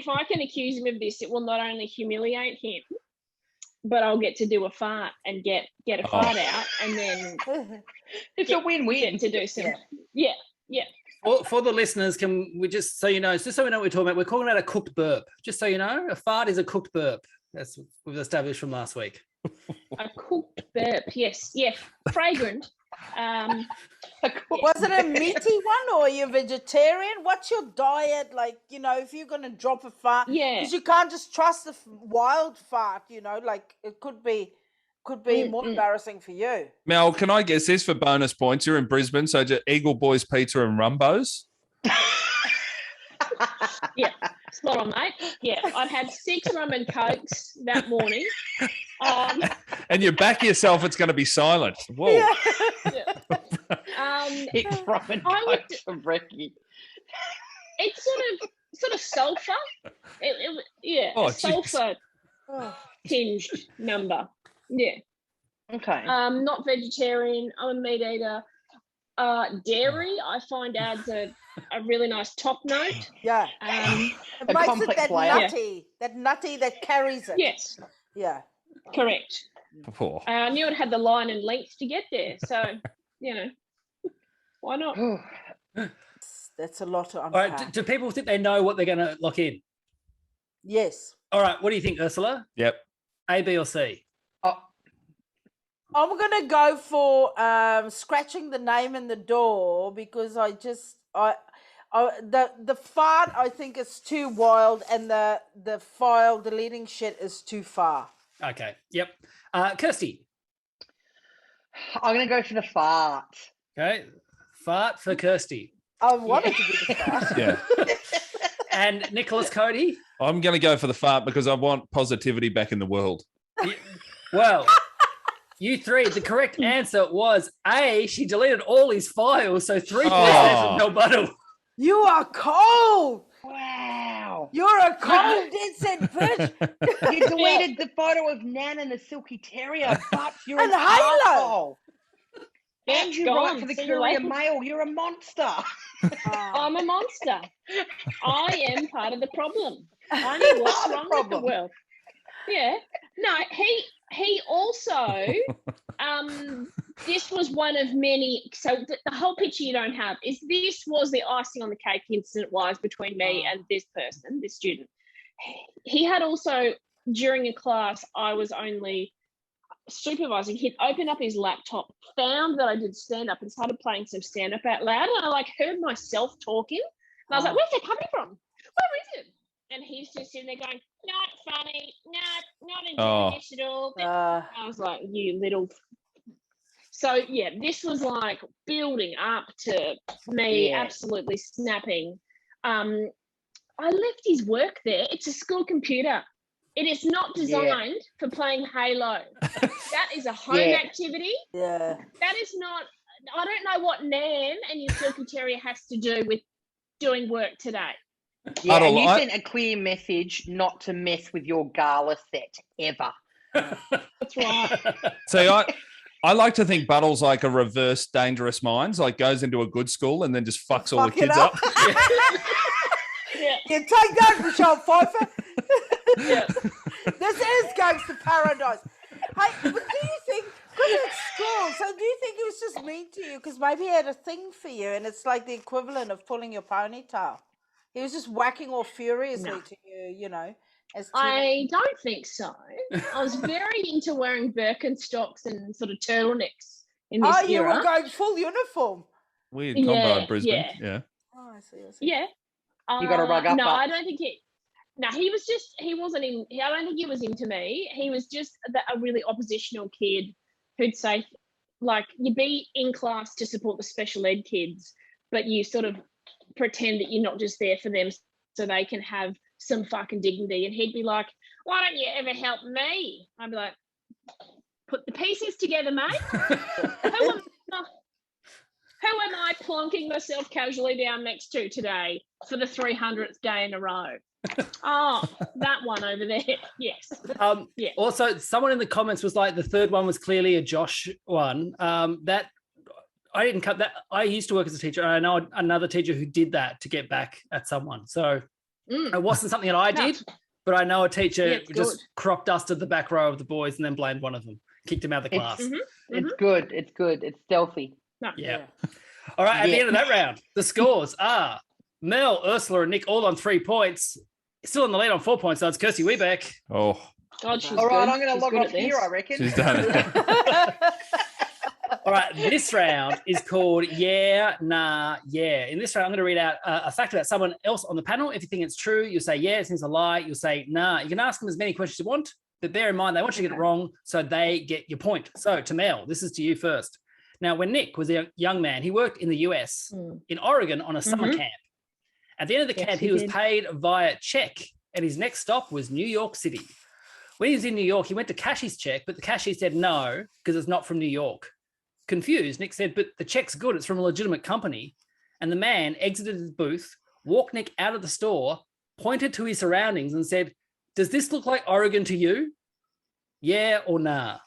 I can accuse him of this, it will not only humiliate him, but I'll get to do a fart and get a fart out, and then It's a win-win. get to do some. Yeah. Yeah. For the listeners, can we just so you know, just so we know what we're talking about, we're talking about a cooked burp. Just so you know, a fart is a cooked burp. That's what we've established from last week. A cooked burp, yes, yeah, fragrant. Was it a meaty one, or are you vegetarian? What's your diet like? You know, if you're gonna drop a fart, Yeah. because you can't just trust the wild fart. You know, like it could be more embarrassing for you. Mel, can I guess this for bonus points? You're in Brisbane, so just Eagle Boys Pizza and Rumbo's. Yeah, spot on, mate. Yeah, I'd had 6 rum and cokes that morning. And you back yourself, it's going to be silent. Whoa. Yeah. It's from and I would- Coke from Brekkie. It's sort of sulfur. Oh, a sulfur tinged number. Yeah. Okay. Not vegetarian. I'm a meat eater. Dairy, I find adds a really nice top note. Yeah. Um, It A makes it complex that layer. nutty that carries it. yes, Yeah. correct. Oh. I knew it had the line and length to get there, so you know, why not? That's a lot to All unpack. right, do people think they know what they're going to lock in? Yes. All right, what do you think, Ursula? Yep. A, B, or C? Oh, I'm gonna go for scratching the name in the door, because the fart I think is too wild, and the file deleting shit is too far. Okay, yep. Kirsty? I'm going to go for the fart. Okay, fart for Kirsty. I wanted to be the fart. Yeah. And Nicholas Cody? I'm going to go for the fart because I want positivity back in the world. Well, you three, the correct answer was A, she deleted all his files, so 3 points there from Mel Buttle. You are cold. Wow. You're a cold dead set bitch. You deleted the photo of Nan and the Silky Terrier, but you're And an Halo. asshole. Yeah, And you gone. write for the See you Courier later. Mail. You're a monster. I'm a monster. I am part of the problem. I know what's Part of the wrong with problem. the world. Yeah. No, he also this was one of many. So the whole picture you don't have is this was the icing on the cake incident wise between me and this person, this student. He had also, during a class I was only supervising, he'd opened up his laptop, found that I did stand up and started playing some stand up out loud, and I heard myself talking, and I was like, where's that coming from? Where is it? And he's just sitting there going, not funny, not enjoying this at all. I was like, you little. So yeah, this was building up to me absolutely snapping. I left his work there. It's a school computer. It is not designed for playing Halo. That is a home activity. Yeah. That is not. I don't know what Nan and your Silky Terrier has to do with doing work today. Yeah, and you sent a clear message not to mess with your gala set ever. That's right. So I like to think Buttle's like a reverse Dangerous Minds, goes into a good school and then just fucks all the kids up. Yeah. You take that, Michelle Pfeiffer. Yeah. This is Gangster Paradise. Hey, but do you think, because it's school, so do you think he was just mean to you because maybe he had a thing for you, and it's like the equivalent of pulling your ponytail? He was just whacking off furiously to you, you know. I don't think so. I was very into wearing Birkenstocks and sort of turtlenecks in this era. You were going full uniform. Weird combo in Brisbane. Yeah. Oh, I see. Yeah. You got to rug up. No, I don't think he. No, he wasn't in. I don't think he was into me. He was just a really oppositional kid who'd say, you be in class to support the special ed kids, but you sort of pretend that you're not just there for them so they can have some fucking dignity. And he'd be like, why don't you ever help me? I'd be like, put the pieces together, mate. Who am I plonking myself casually down next to today for the 300th day in a row. Oh, that one over there. Yes. Yeah. Also, someone in the comments was like, the third one was clearly a Josh one. That I didn't cut that. I used to work as a teacher, and I know another teacher who did that to get back at someone. So it wasn't something that I did, but I know a teacher just crop dusted the back row of the boys and then blamed one of them, kicked him out of the class. It's good. It's good. It's stealthy. Yeah. All right. At the end of that round, the scores are Mel, Urzila, and Nick all on 3 points. Still in the lead on 4 points. So it's Kirsty Webeck. Oh. God, she's All right, good. I'm going to log off here, I reckon. She's done it. All right, this round is called Yeah, Nah, Yeah. In this round, I'm going to read out a fact about someone else on the panel. If you think it's true, you'll say yeah. If it's a lie, you'll say nah. You can ask them as many questions as you want, but bear in mind, they want you to get it wrong, so they get your point. So, to Mel, this is to you first. Now, when Nick was a young man, he worked in the US, in Oregon, on a summer camp. At the end of the camp, he was paid via check, and his next stop was New York City. When he was in New York, he went to cash his check, but the cashier said no, because it's not from New York. Confused, Nick said, but the check's good. It's from a legitimate company. And the man exited his booth, walked Nick out of the store, pointed to his surroundings and said, does this look like Oregon to you? Yeah or nah?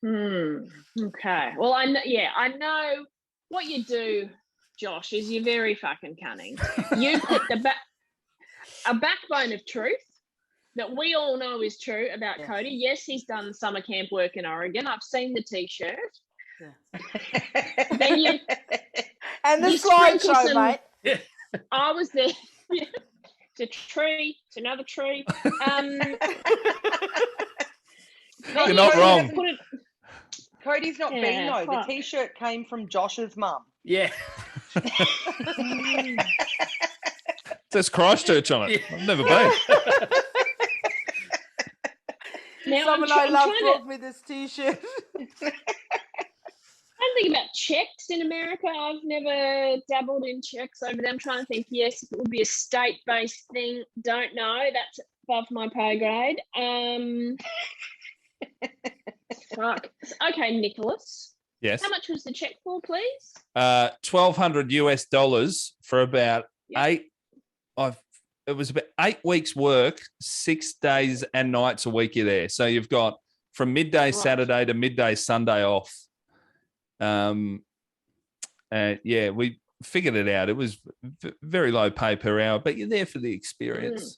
Okay. Well, I know what you do, Josh, is you're very fucking cunning. You put a backbone of truth that we all know is true about Cody. Yes, he's done summer camp work in Oregon. I've seen the T-shirt. Then you and the slideshow, mate. Yeah. I was there. Yeah. It's a tree. It's another tree. You're not wrong. Cody's not been though. The T-shirt came from Josh's mum. Yeah. It says Christchurch on it. I've never been. Now, Someone I love brought me this T-shirt. I'm thinking about checks in America. I've never dabbled in checks over there. I'm trying to think, yes, if it would be a state-based thing. Don't know. That's above my pay grade. Fuck. Okay, Nicholas. Yes. How much was the check for, please? $1,200 for about it was about 8 weeks work, 6 days and nights a week you're there. So you've got from midday Saturday to midday Sunday off. We figured it out. It was very low pay per hour, but you're there for the experience.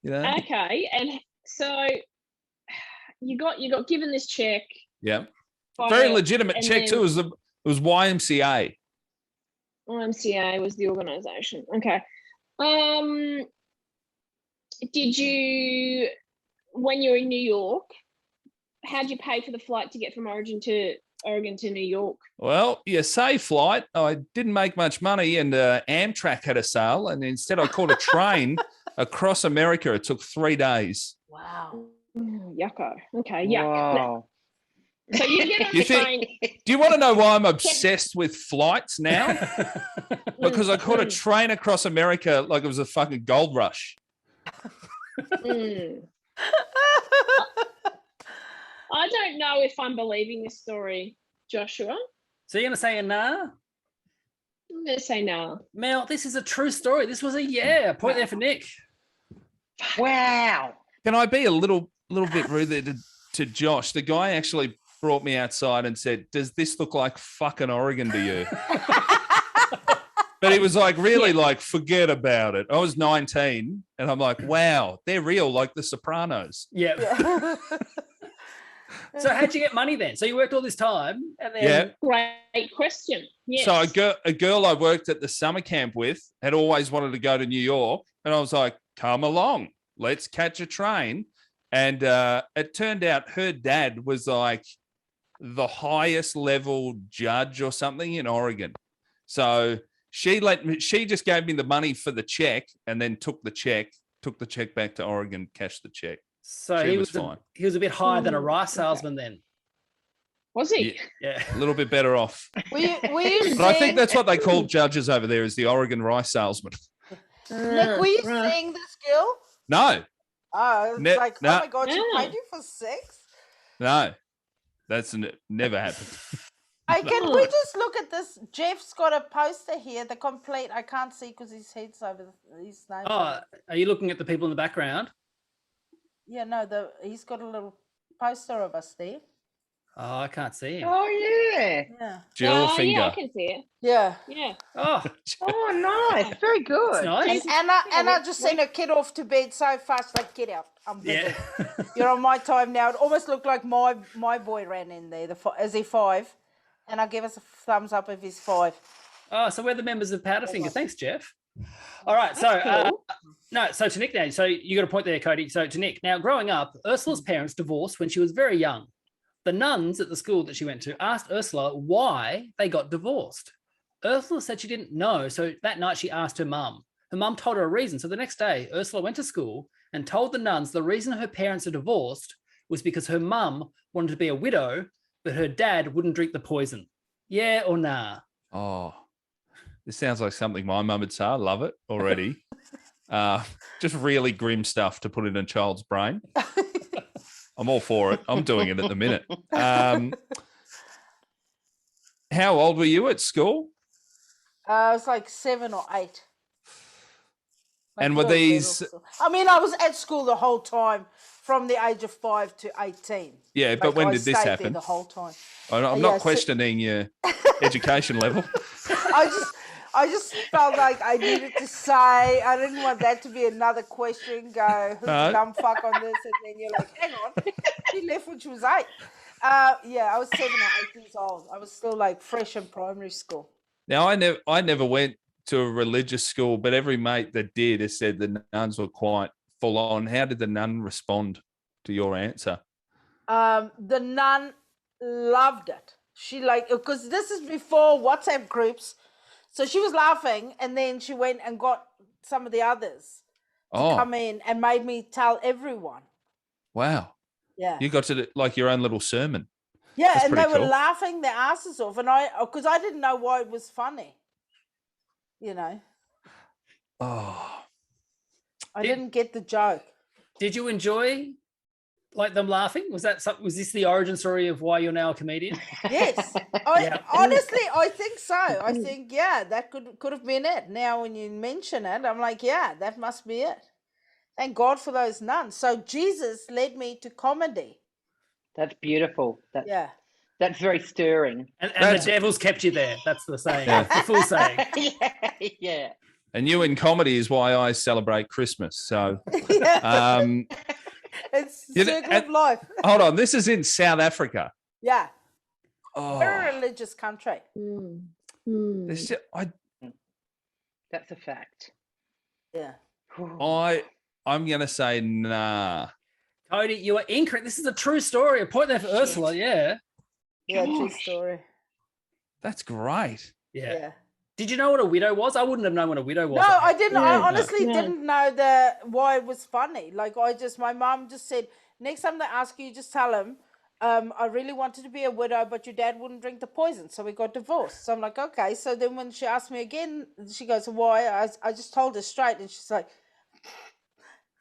You know? Okay, and so you got given this check. Yeah, very legitimate check too. It was YMCA. YMCA was the organisation. Okay. Did you, when you were in New York, how'd you pay for the flight to get from Oregon to New York? Well, you say flight. I didn't make much money, and Amtrak had a sale, and instead I caught a train across America. It took 3 days. Wow. Yucko. Okay, yuck. Wow. So you get on the train. Do you want to know why I'm obsessed with flights now? Because I caught a train across America like it was a fucking gold rush. I don't know if I'm believing this story, Joshua. So you're going to say a nah? I'm going to say no. Mel, this is a true story. This was a yeah. Point there for Nick. Wow. Can I be a little bit rude there to Josh? The guy actually brought me outside and said, does this look like fucking Oregon to you? But he was like, really, like, forget about it. I was 19 and I'm like, wow, they're real, like the Sopranos. Yeah. So how'd you get money then? So you worked all this time and then... Great question. Yes. So a girl I worked at the summer camp with had always wanted to go to New York. And I was like, come along, let's catch a train. And it turned out her dad was like the highest level judge or something in Oregon. So she just gave me the money for the check and then took the check back to Oregon, cashed the check. So he was fine. He was a bit higher than a rice salesman then. Was he? Yeah. A little bit better off. Were you But I think that's what they call judges over there, is the Oregon rice salesman. Nick, were you seeing this girl? No. Oh, it's like, oh my God, she paid you for sex? No. That's never happened. Hey, can we just look at this? Jeff's got a poster here, the complete. I can't see because his head's over his name. Oh, are you looking at the people in the background? Yeah, no, he's got a little poster of us there. Oh, I can't see him. Oh yeah. Yeah. Jill Yeah, finger. I can see it. Yeah. Yeah. Oh, Oh, nice. Very good. that's nice. And Anna just sent a kid off to bed so fast, like, get out. I'm busy. Yeah. You're on my time now. It almost looked like my boy ran in there. Is he 5? And I give us a thumbs up if he's 5. Oh, so we're the members of Powderfinger. Thanks, Jeff. All right, so so to Nick now. So you got a point there, Cody. So to Nick, now growing up, Ursula's parents divorced when she was very young. The nuns at the school that she went to asked Ursula why they got divorced. Ursula said she didn't know, so that night she asked her mum. Her mum told her a reason. So the next day, Ursula went to school and told the nuns the reason her parents are divorced was because her mum wanted to be a widow, but her dad wouldn't drink the poison. Yeah or nah? Oh, this sounds like something my mum would say. I love it already. Just really grim stuff to put in a child's brain. I'm all for it. I'm doing it at the minute. How old were you at school? I was like 7 or 8. And were these? I mean, I was at school the whole time from the age of 5 to 18. Yeah, but when did this stayed there happen? the whole time. I'm not questioning your education level. I just felt like I needed to say. I didn't want that to be another question. Go, who's the dumb fuck on this? And then you're like, hang on, she left when she was 8. Yeah, I was 7 or 8 years old. I was still like fresh in primary school. Now, I never went to a religious school, but every mate that did has said the nuns were quite full on. How did the nun respond to your answer? The nun loved it. She because this is before WhatsApp groups. So she was laughing, and then she went and got some of the others to come in and made me tell everyone. Wow. Yeah. You got to like your own little sermon. Yeah, That's and they pretty were cool. laughing their asses off, and because I didn't know why it was funny. You know. Oh. I didn't get the joke. Did you enjoy like them laughing? Was this the origin story of why you're now a comedian? Yes. Honestly, I think so. I think, that could have been it. Now when you mention it, I'm like, yeah, that must be it. Thank God for those nuns. So Jesus led me to comedy. That's beautiful. That's very stirring. And the devil's kept you there. That's the saying. Yeah. The full saying. Yeah. And you in comedy is why I celebrate Christmas. So it's the circle of life. Hold on, this is in South Africa. Yeah. Oh, We're a religious country. That's a fact. Yeah. I'm gonna say nah. Cody, you are incorrect. This is a true story. A point there for Ursula. Yeah. Yeah, true story. That's great. Yeah. Did you know what a widow was? I wouldn't have known what a widow was. No, I didn't. I honestly didn't know why it was funny. Like my mom just said, next time they ask you, just tell them, I really wanted to be a widow, but your dad wouldn't drink the poison, so we got divorced. So I'm like, okay. So then when she asked me again, she goes, why? I just told her straight, and she's like,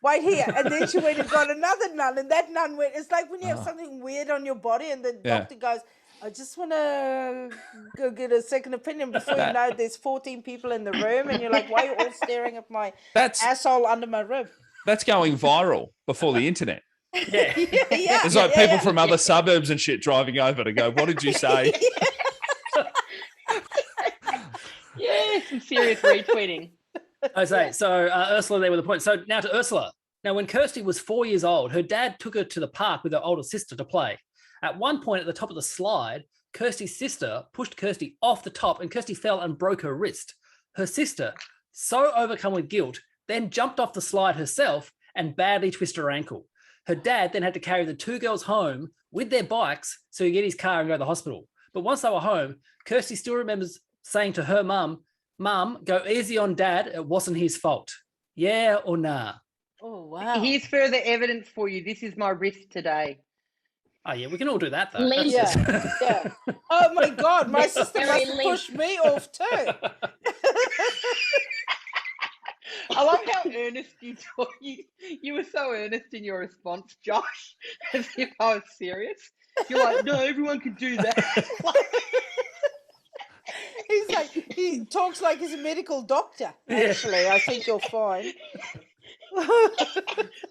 wait here. And then she went and got another nun, and that nun went, it's like when you have something weird on your body, and the doctor goes, I just want to go get a second opinion before you know there's 14 people in the room, and you're like, why are you all staring at my asshole under my rib? That's going viral before the internet. Yeah. There's like people from other suburbs and shit driving over to go, what did you say? Some serious retweeting. So Ursula there with a point. So now to Ursula. Now, when Kirsty was 4 years old, her dad took her to the park with her older sister to play. At one point at the top of the slide, Kirsty's sister pushed Kirsty off the top, and Kirsty fell and broke her wrist. Her sister, so overcome with guilt, then jumped off the slide herself and badly twisted her ankle. Her dad then had to carry the two girls home with their bikes so he could get his car and go to the hospital. But once they were home, Kirsty still remembers saying to her mum, go easy on Dad, it wasn't his fault. Yeah or nah? Oh, wow. Here's further evidence for you. This is my wrist today. Oh, yeah, we can all do that, though. Yeah. Oh, my God, my sister must have pushed me off, too. I like how earnest you talk. You were so earnest in your response, Josh, as if I was serious. You're like, no, everyone can do that. he talks like he's a medical doctor. Yeah. Actually, I think you'll find.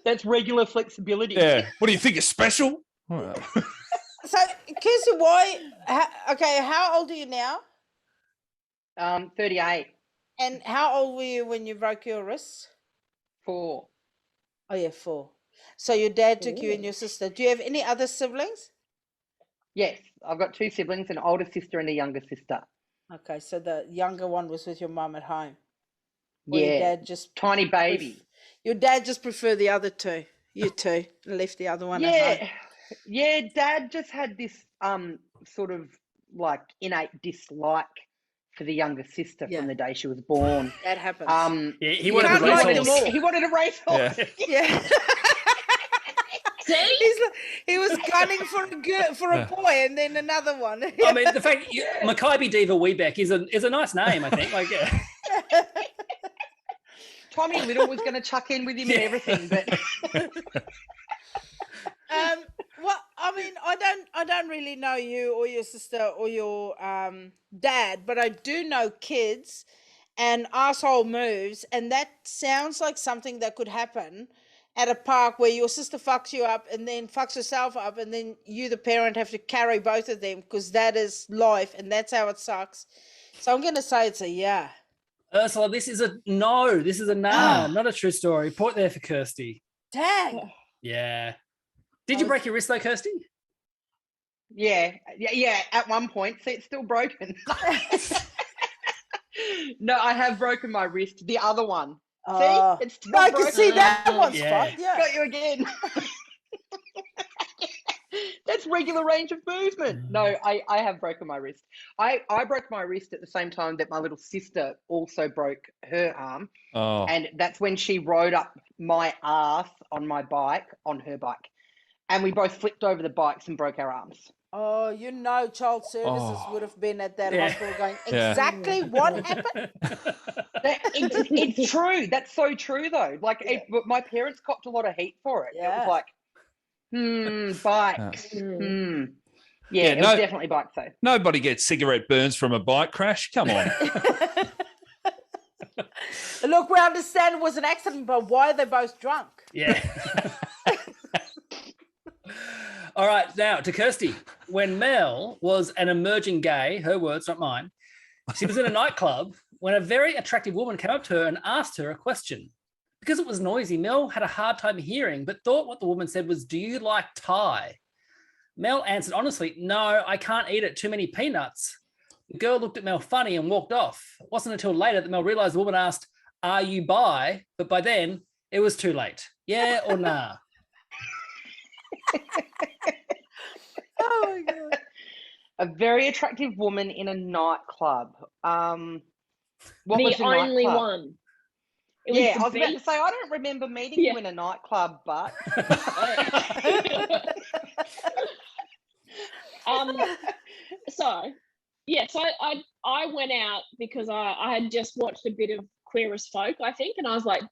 That's regular flexibility. Yeah. What do you think is special? So, Kirsty, how old are you now? 38. And how old were you when you broke your wrist? 4. Oh, yeah, 4. So your dad took you and your sister. Do you have any other siblings? Yes, I've got 2 siblings, an older sister and a younger sister. Okay, so the younger one was with your mum at home. Or Yeah, your dad just tiny baby. Your dad just preferred the other two. You two left the other one at home. Yeah, Dad just had this sort of like innate dislike for the younger sister from the day she was born. That happens. He wanted a racehorse. He wanted a racehorse. Yeah. See? He was gunning for a boy and then another one. I mean, the fact Makybe Diva Webeck is a nice name, I think. Like, Tommy Little was going to chuck in with him and everything, but well, I mean, I don't really know you or your sister or your dad, but I do know kids and asshole moves, and that sounds like something that could happen at a park where your sister fucks you up and then fucks herself up, and then you, the parent, have to carry both of them because that is life and that's how it sucks. So I'm going to say it's a yeah. Ursula, this is a no. This is a nah. Not a true story. Point there for Kirsty. Dang. Yeah. Did you break your wrist though, Kirsty? yeah, at one point. See, it's still broken. No, I have broken my wrist. The other one. See, it's still I broken. can see that one's fine. Yeah. Got you again. That's regular range of movement. No, I have broken my wrist. I broke my wrist at the same time that my little sister also broke her arm. Oh. And that's when she rode up my ass on my bike, on her bike. And we both flipped over the bikes and broke our arms. Oh, child services would have been at that hospital going, exactly what happened? It's true. That's so true, though. Like, my parents copped a lot of heat for it. Yeah. It was like, bikes. Yeah, it was definitely bikes, though. Nobody gets cigarette burns from a bike crash. Come on. Look, we understand it was an accident, but why are they both drunk? Yeah. All right, now to Kirsty. When Mel was an emerging gay, her words, not mine, she was in a nightclub when a very attractive woman came up to her and asked her a question. Because it was noisy, Mel had a hard time hearing, but thought what the woman said was, "Do you like Thai?" Mel answered honestly, "No, I can't eat it, too many peanuts." The girl looked at Mel funny and walked off. It wasn't until later that Mel realised the woman asked, "Are you bi?" But by then, it was too late. Yeah or nah? Oh, my God. A very attractive woman in a nightclub. What was the only nightclub? one. I was about to say, I don't remember meeting you in a nightclub, but... So I went out because I had just watched a bit of Queer as Folk, I think, and I was like,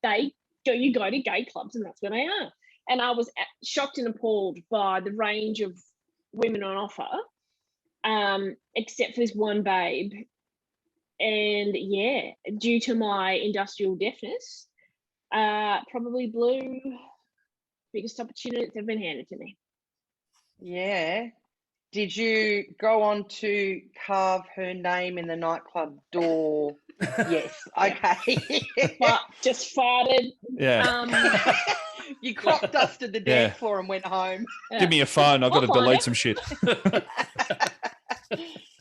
you go to gay clubs and that's where they are. And I was shocked and appalled by the range of women on offer, except for this one babe. And yeah, due to my industrial deafness, probably blew biggest opportunity that's ever been handed to me. Yeah. Did you go on to carve her name in the nightclub door? Yes. Okay. But just farted. Yeah. You crop dusted the dance floor and went home. Give me a phone. I've got to delete some shit.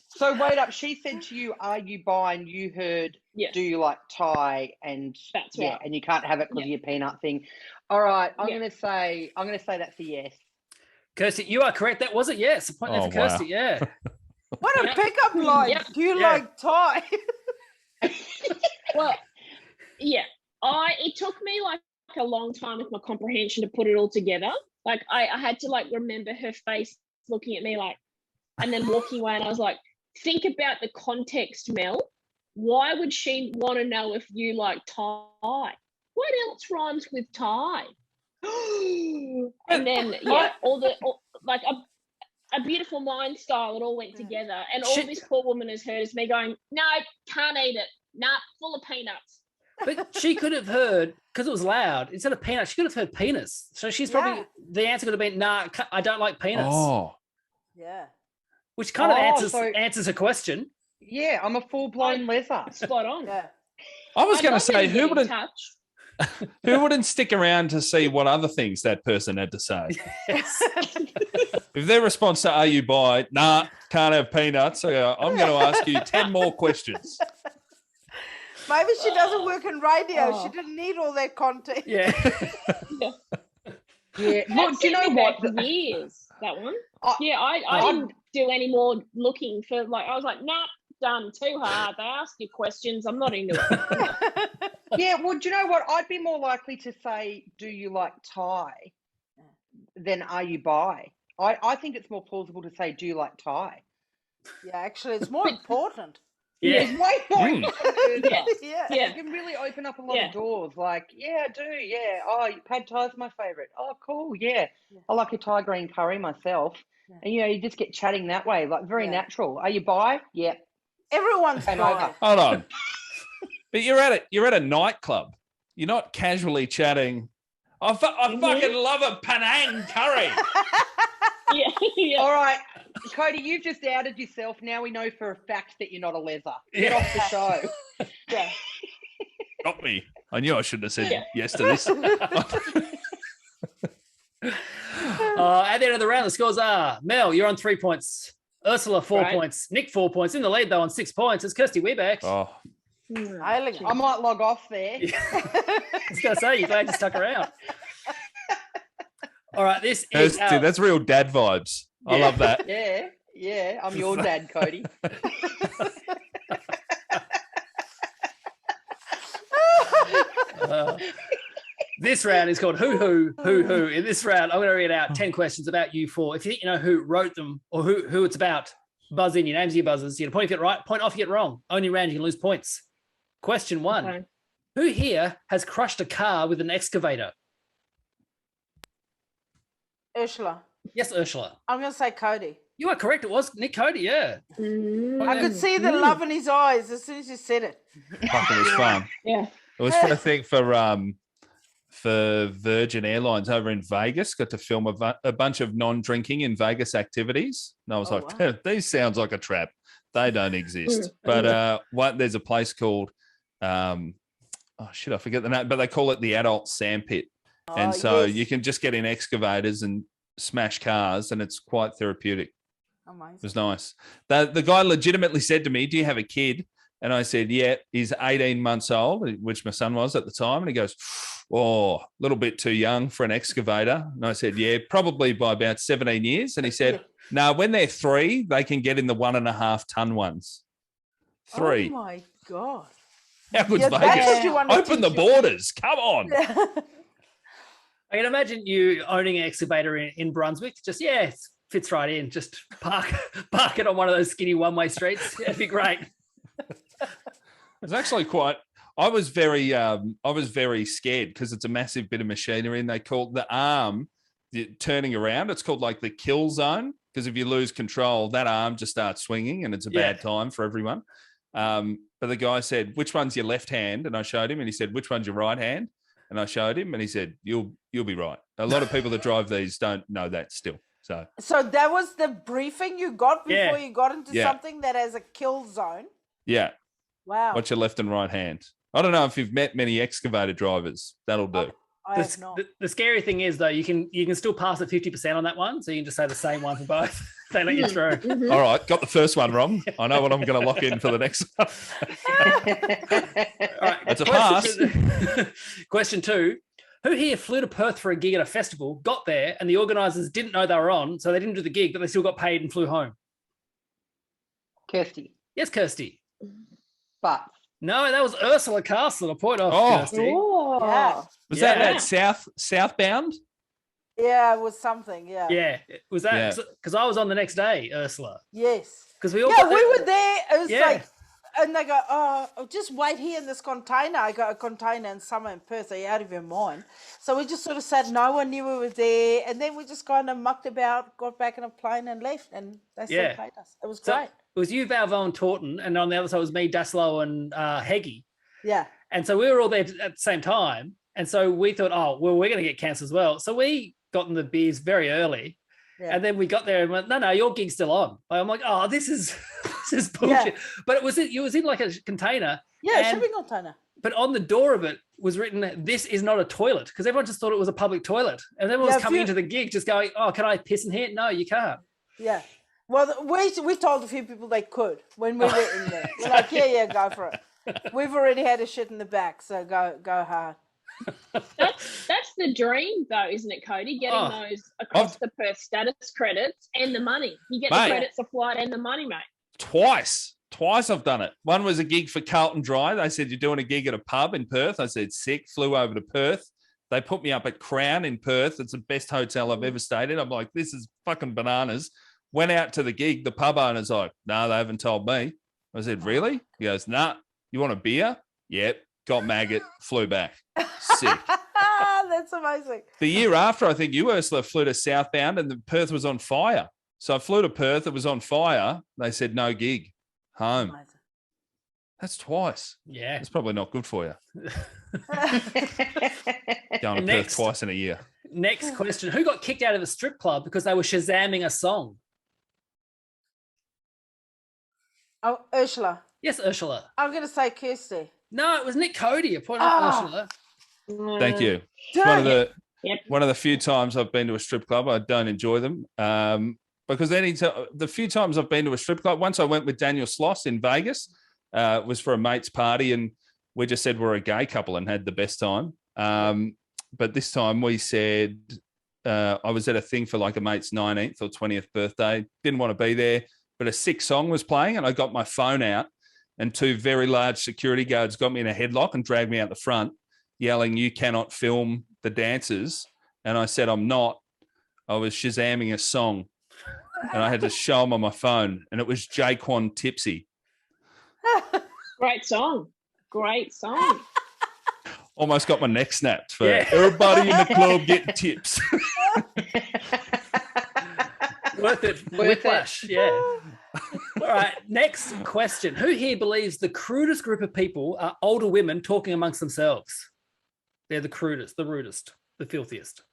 So wait up. She said to you, "Are you bi?" And you heard, "Do you like Thai?" And that's right. And you can't have it because of your peanut thing. All right. I'm gonna say that's a yes. Kirsty, you are correct. That was a yes. A point there for Kirsty. Yeah. What a pickup line. Yep. Do you like Thai? Well, yeah. It took me like a long time with my comprehension to put it all together. Like I had to like remember her face looking at me like, and then walking away, and I was like, think about the context, Mel. Why would she want to know if you like Thai? What else rhymes with Thai? And then A Beautiful Mind style. It all went together. And all Shit. this poor woman has heard is me going, no, can't eat it. Nah, full of peanuts. But she could have heard, because it was loud, instead of peanuts, she could have heard penis. So she's probably, the answer could have been, nah, I don't like penis. Oh, Yeah. Which kind of Oh, answers her question. Yeah, I'm a full-blown leather. Spot on. Yeah. I was I'd going to love say, to who get in wouldn't touch. who wouldn't stick around to see what other things that person had to say? Yes. If their response to "Are you bi?" Nah, can't have peanuts. So I'm going to ask you 10 more questions. Maybe she doesn't work in radio. Oh. She didn't need all that content. Yeah. Yeah. That Look, do you know sent me what? back years, that one. I- Yeah, I didn't do any more looking for, like, I was like, nah, done, too hard. They ask you questions. I'm not into it. Yeah, well, do you know what? I'd be more likely to say, do you like Thai than are you bi? I think it's more plausible to say, do you like Thai? Yeah, actually, it's more important. Yeah. It's way more Mm. important. Yeah. Yeah. You Yeah. can really open up a lot Yeah. of doors. Like, yeah, I do. Yeah. Oh, pad Thai's my favorite. Oh, cool. Yeah. Yeah. I like a Thai green curry myself. Yeah. And, you just get chatting that way, like very Yeah. natural. Are you bi? Yeah. Everyone's Came bi. over. Hold on. But you're at a nightclub. You're not casually chatting. I fucking love a Penang curry. Yeah, yeah. All right. Cody, you've just outed yourself. Now we know for a fact that you're not a leather. Get Yeah. off the show. Yeah. Got me. I knew I shouldn't have said Yeah. yes to this. At the end of the round, the scores are Mel, you're on 3 points. Ursula, 4 Right. points. Nick, 4 points. In the lead, though, on 6 points. It's Kirsty Webeck. Oh, Hailing it. I might log off there. I was going to say, you're glad you stuck around. All right, this is Kirsty, our- that's real dad vibes. I Yeah. love that. Yeah. Yeah. I'm your dad, Cody. This round is called Who. In this round, I'm going to read out 10 questions about you four. If you think you know who wrote them or who it's about, buzz in. Your names are your buzzers. You get a point if you get it right, point off if you get it wrong. Only round you can lose points. Question 1. Okay. Who here has crushed a car with an excavator? Ursula. Yes, Ursula. I'm going to say Cody. You are correct. It was Nick Cody, yeah. I could see the love in his eyes as soon as you said it. Fuck, it was fun. Yeah. It was, I think, for Virgin Airlines over in Vegas. Got to film a bunch of non-drinking in Vegas activities. And I was Oh, like, these sounds like a trap. They don't exist. But there's a place called, I forget the name, but they call it the adult sandpit. And Oh, so yes. you can just get in excavators and smash cars, and it's quite therapeutic. It Amazing. was nice. The guy legitimately said to me, do you have a kid? And I said, yeah, he's 18 months old, which my son was at the time. And he goes, oh, a little bit too young for an excavator. And I said, yeah, probably by about 17 years. And he said, no, when they're 3, they can get in the 1.5 ton ones. 3. Oh my God. How good's Yeah, that's Vegas? what you want to Open the teach your- borders. Come on. I can imagine you owning an excavator in Brunswick. Just, it fits right in. Just park it on one of those skinny one-way streets. It'd be great. It's actually quite. I was very scared because it's a massive bit of machinery, and they call the arm turning around. It's called like the kill zone, because if you lose control, that arm just starts swinging, and it's a bad time for everyone. But the guy said, "Which one's your left hand?" And I showed him, and he said, "Which one's your right hand?" And I showed him, and he said, "You'll be right." A lot of people that drive these don't know that still. So that was the briefing you got before you got into Yeah. something that has a kill zone. Yeah. Wow. What's your left and right hand? I don't know if you've met many excavator drivers. That'll do. I have not. The scary thing is, though, you can still pass at 50% on that one, so you can just say the same one for both. They let you through. Mhm. All right, got the first one wrong. I know what I'm going to lock in for the next one. All right, It's a pass. Question 2. Who here flew to Perth for a gig at a festival, got there, and the organisers didn't know they were on, so they didn't do the gig, but they still got paid and flew home? Kirsty. Yes, Kirsty. But No, that was Urzila Carlson. A point off, Oh. Kirsty. Oh. Yeah. Was Yeah. that southbound? Yeah, it was something. Yeah. Yeah, was that Yeah. because I was on the next day, Ursula? Yes. Because we all Yeah, we were there. It was Yeah. like and they go, oh, just wait here in this container. I go, a container in summer in Perth, are you out of your mind? So we just sort of sat, no one knew we were there. And then we just kind of mucked about, got back in a plane and left. And they still paid us. It was great. It was you, Valvo, and Taunton. And on the other side was me, Daslow, and Heggie. Yeah. And so we were all there at the same time. And so we thought, oh, well, we're going to get cancelled as well. So we got in the beers very early. Yeah. And then we got there and went, no, your gig's still on. I'm like, oh, this is bullshit. Yeah. But it was in like a container. Yeah, a shipping container. But on the door of it was written, this is not a toilet, because everyone just thought it was a public toilet. And everyone was coming into the gig just going, oh, can I piss in here? No, you can't. Yeah. Well, we told a few people they could when we were in there. We're like, yeah, go for it. We've already had a shit in the back, so go hard. That's the dream, though, isn't it, Cody? Getting those across the Perth status credits and the money. You get the credits, the flight, and the money, mate. Twice I've done it. One was a gig for Carlton Dry. They said, you're doing a gig at a pub in Perth. I said, sick. Flew over to Perth. They put me up at Crown in Perth. It's the best hotel I've ever stayed in. I'm like, this is fucking bananas. Went out to the gig. The pub owner's like, no, they haven't told me. I said, really? He goes, nah. You want a beer? Yep. Got maggot. Flew back. Sick. That's amazing. The year after, I think you, Ursula, flew to Southbound and the Perth was on fire. So I flew to Perth. It was on fire. They said, no gig. Home. Amazing. That's twice. Yeah. It's probably not good for you. Going to Perth twice in a year. Next question. Who got kicked out of a strip club because they were Shazaming a song? Oh, Ursula. Yes, Ursula. I'm going to say Kirsty. No, it was Nick Cody. A point of Ursula. Thank you. It's one of the few times I've been to a strip club. I don't enjoy them because the few times I've been to a strip club, once I went with Daniel Sloss in Vegas, it was for a mate's party and we just said we're a gay couple and had the best time. But this time we said I was at a thing for like a mate's 19th or 20th birthday. Didn't want to be there, but a sick song was playing and I got my phone out and two very large security guards got me in a headlock and dragged me out the front, yelling, you cannot film the dancers. And I said, I'm not. I was Shazamming a song. And I had to show them on my phone. And it was Jaquan Tipsy. Great song. Great song. Almost got my neck snapped for everybody in the club getting tips. Worth it. Whiplash. Yeah. All right. Next question. Who here believes the crudest group of people are older women talking amongst themselves? They're the crudest, the rudest, the filthiest.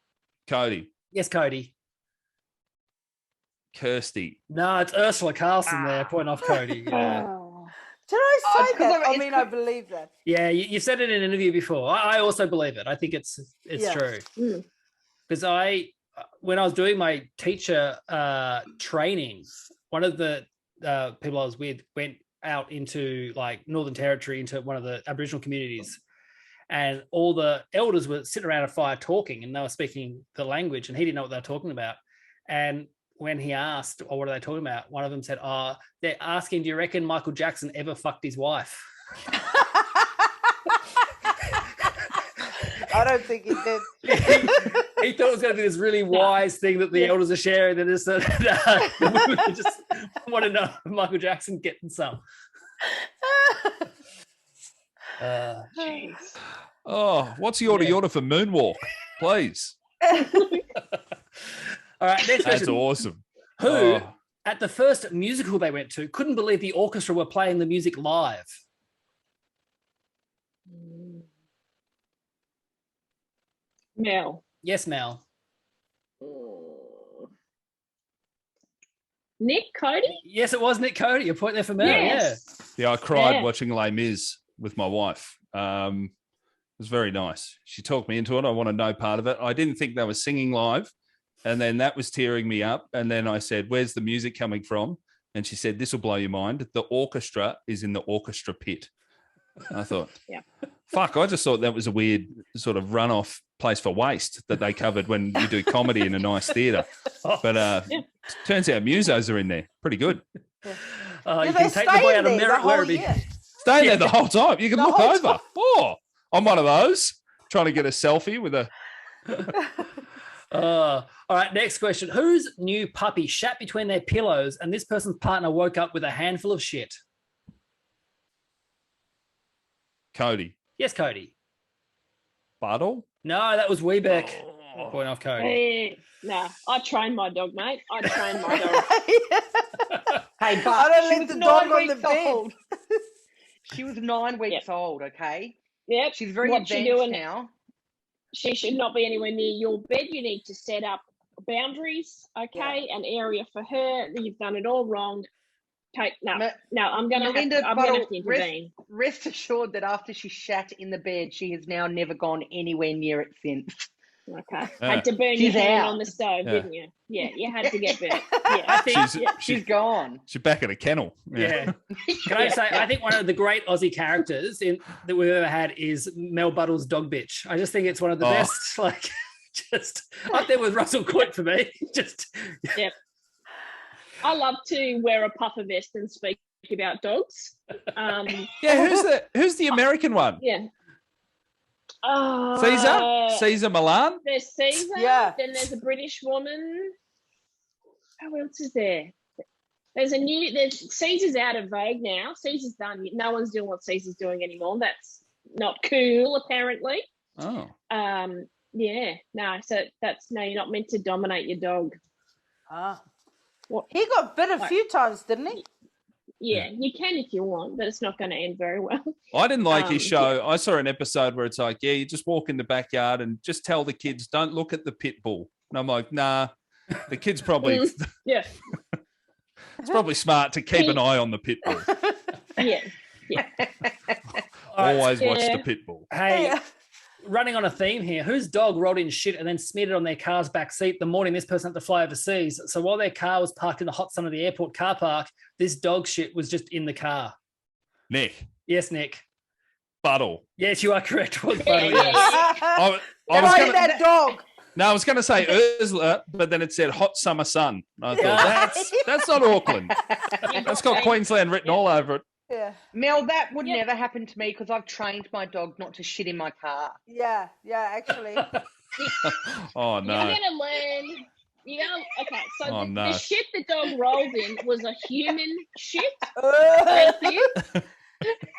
Cody. Yes, Cody. Kirsty. No, it's Urzila Carlson there, point off Cody. Yeah. Did I say that? I mean, I believe that. Yeah, you said it in an interview before. I also believe it. I think it's true. Because when I was doing my teacher training, one of the people I was with went out into like Northern Territory, into one of the Aboriginal communities, and all the elders were sitting around a fire talking, and they were speaking the language, and he didn't know what they were talking about. And when he asked, oh, what are they talking about? One of them said, oh, they're asking, do you reckon Michael Jackson ever fucked his wife? I don't think he did. He thought it was going to be this really wise thing that the elders are sharing. That is the women just want to know if Michael Jackson getting some. What's the order for Moonwalk, please? All right, next question. That's awesome. Who, at the first musical they went to, couldn't believe the orchestra were playing the music live? Mel. Yes, Mel. Nick Cody? Yes, it was Nick Cody. A point there for Mel. Yes. Yeah, I cried watching Les Mis with my wife. It was very nice. She talked me into it. I wanted no part of it. I didn't think they were singing live. And then that was tearing me up. And then I said, where's the music coming from? And she said, this will blow your mind. The orchestra is in the orchestra pit. And I thought, fuck, I just thought that was a weird sort of runoff place for waste that they covered when you do comedy in a nice theatre. But turns out musos are in there. Pretty good. You can take the boy out of Merritt Werribee. Staying there the whole time. You can look over. Oh, I'm one of those trying to get a selfie with a... All right, next question. Whose new puppy shat between their pillows and this person's partner woke up with a handful of shit? Cody. Yes, Cody. Buttle? No, that was Webeck. Oh. Point off Cody. Hey, nah, I trained my dog, mate. I trained my dog. Hey, I but don't she let was the dog 9 on the weeks bed. old. She was 9 weeks old, okay? Yep. She's very What you advanced doing? now. She should not be anywhere near your bed. You need to set up boundaries, okay? An area for her. You've done it all wrong. No, I'm going to Melinda have Buttle, to intervene. Rest assured that after she shat in the bed, she has now never gone anywhere near it since. Okay. Had to burn She's your hand out. on the stove, didn't you? Yeah, you had to get burnt. I Yeah. think she's gone. She's back at a kennel. Yeah. Can I say, I think one of the great Aussie characters that we've ever had is Mel Buttle's dog bitch. I just think it's one of the best, like, just up there with Russell Coit for me. Yep. I love to wear a puffer vest and speak about dogs. Who's the American one? Yeah. Caesar Milan? There's Caesar. Yeah. Then there's a British woman. Who else is there? There's Caesar's out of vogue now. Caesar's done. No one's doing what Caesar's doing anymore. That's not cool, apparently. Oh. Yeah. No, so you're not meant to dominate your dog. He got bit a few times, didn't he? Yeah, you can if you want, but it's not going to end very well. I didn't like his show. I saw an episode where it's like, you just walk in the backyard and just tell the kids, don't look at the pit bull. And I'm like, nah, the kids probably... Yeah. It's probably smart to keep an eye on the pit bull. Yeah. Always watch the pit bull. Hey, running on a theme here, whose dog rolled in shit and then smeared it on their car's back seat the morning this person had to fly overseas? So while their car was parked in the hot sun of the airport car park, this dog shit was just in the car. Nick. Yes, Nick. Buttle. Yes, you are correct. It was Buttle, Yeah. yes. That dog. No, I was going to say Urzila, but then it said hot summer sun. I thought, that's not Auckland. That's got Queensland written all over it. Yeah. Mel, that would never happen to me because I've trained my dog not to shit in my car. Yeah, actually. Oh, no. You're going to learn. Okay, so the shit the dog rolled in was a human shit. Thank you.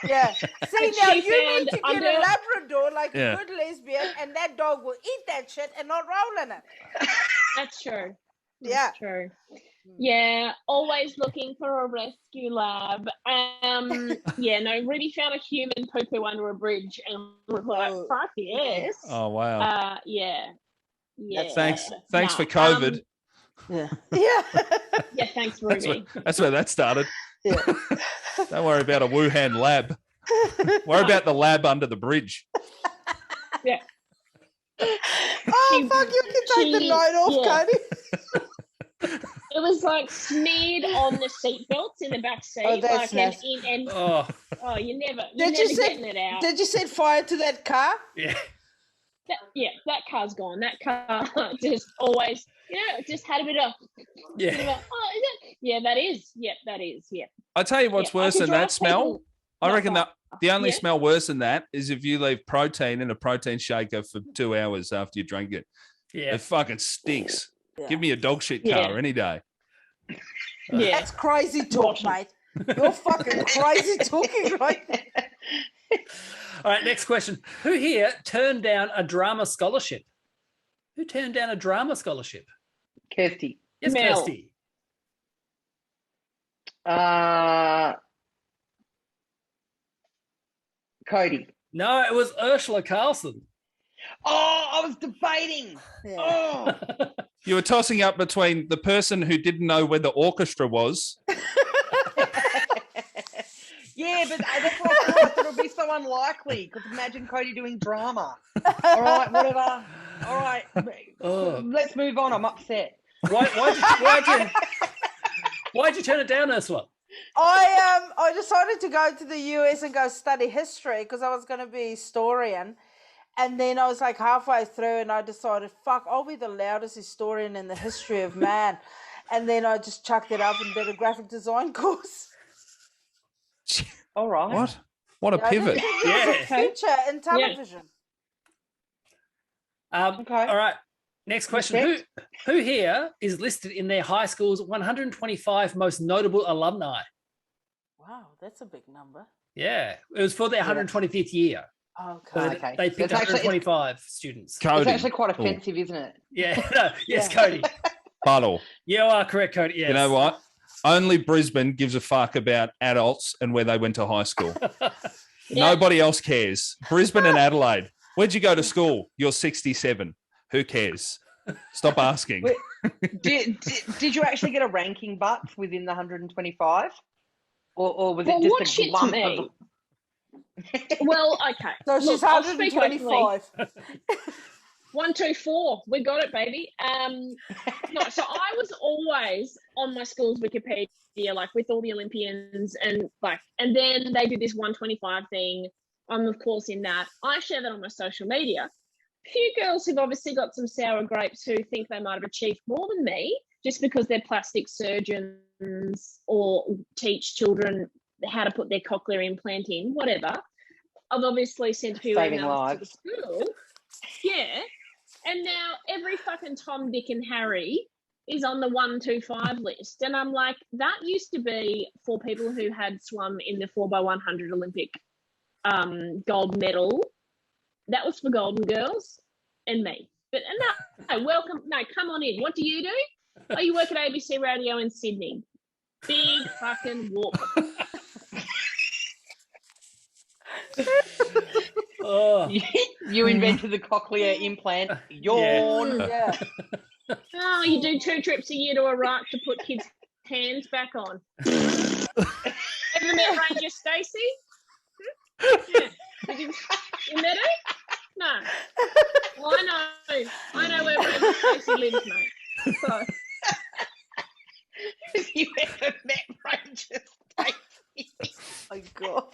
Yeah. See, now you need to get under- a Labrador like a good lesbian, and that dog will eat that shit and not roll in it. That's true. Yeah. That's true. Yeah, always looking for a rescue lab. Really found a human poo-poo under a bridge and was like, fuck yes. Oh, wow. Yeah. Thanks for COVID. Yeah. Yeah, thanks, Ruby. That's where that started. Yeah. Don't worry about a Wuhan lab. Worry about the lab under the bridge. Yeah. Fuck, you can take the night off, Cody. It was like smeared on the seatbelts in the back seat. Oh, that's nice. You're never getting it out. Did you set fire to that car? Yeah. That car's gone. That car just always, just had a bit of. Yeah. Is it? Yeah, that is. Yep, that is. Yep. I tell you what's worse than that smell. I reckon that the only smell worse than that is if you leave protein in a protein shaker for 2 hours after you drink it. Yeah. It fucking stinks. Yeah. Give me a dog shit car any day. Yeah. That's crazy talk, mate. You're fucking crazy talking right there. All right, next question. Who here turned down a drama scholarship? Who turned down a drama scholarship? Kirsty. Yes, Mel. Kirsty. Cody. No, it was Urzila Carlson. Oh, I was debating. Yeah. Oh. You were tossing up between the person who didn't know where the orchestra was. Yeah, but that's what I thought. It'll be so unlikely because imagine Cody doing drama. All right, whatever. All right, let's move on. I'm upset. Why'd you turn it down, Ursula? I decided to go to the US and go study history because I was going to be a historian. And then I was like halfway through and I decided, fuck, I'll be the loudest historian in the history of man. And then I just chucked it up and did a graphic design course. All right. What a pivot. Future in television. Okay. All right. Next question. Who here is listed in their high school's 125 most notable alumni? Wow, that's a big number. Yeah, it was for their 125th year. Okay. So Okay. they picked That's actually- 125 students. Cody. It's actually quite offensive, isn't it? Yeah. No, yes, Yeah. Cody. Buttle. You are correct, Cody. Yes. You know what? Only Brisbane gives a fuck about adults and where they went to high school. Yeah. Nobody else cares. Brisbane and Adelaide. Where'd you go to school? You're 67. Who cares? Stop asking. Wait, did you actually get a ranking butts within the 125? Or was Well, it what just a shit to glump me? of... Well, okay. So she's Look, I'll speak openly. 125. 1, 2, 4. We got it, baby. No, so I was always on my school's Wikipedia, like with all the Olympians, and then they did this 125 thing. I'm of course in that. I share that on my social media. Few girls who've obviously got some sour grapes who think they might have achieved more than me just because they're plastic surgeons or teach children how to put their cochlear implant in, whatever. I've obviously sent a few Saving emails lives. to the school. Yeah. And now every fucking Tom, Dick and Harry is on the 125 list. And I'm like, that used to be for people who had swum in the 4x100 Olympic gold medal. That was for Golden Girls and me. But no, welcome. No, come on in. What do you do? Oh, you work at ABC Radio in Sydney. Big fucking whoop. Oh, You invented the cochlear implant. Yawn. Yeah. Oh, you do 2 trips a year to Iraq to put kids' hands back on. Ever met Ranger Stacey? Yeah. Did you met her? No. Well, I know where Ranger Stacey lives, mate. So, Have you ever met Ranger Stacey? Oh my God.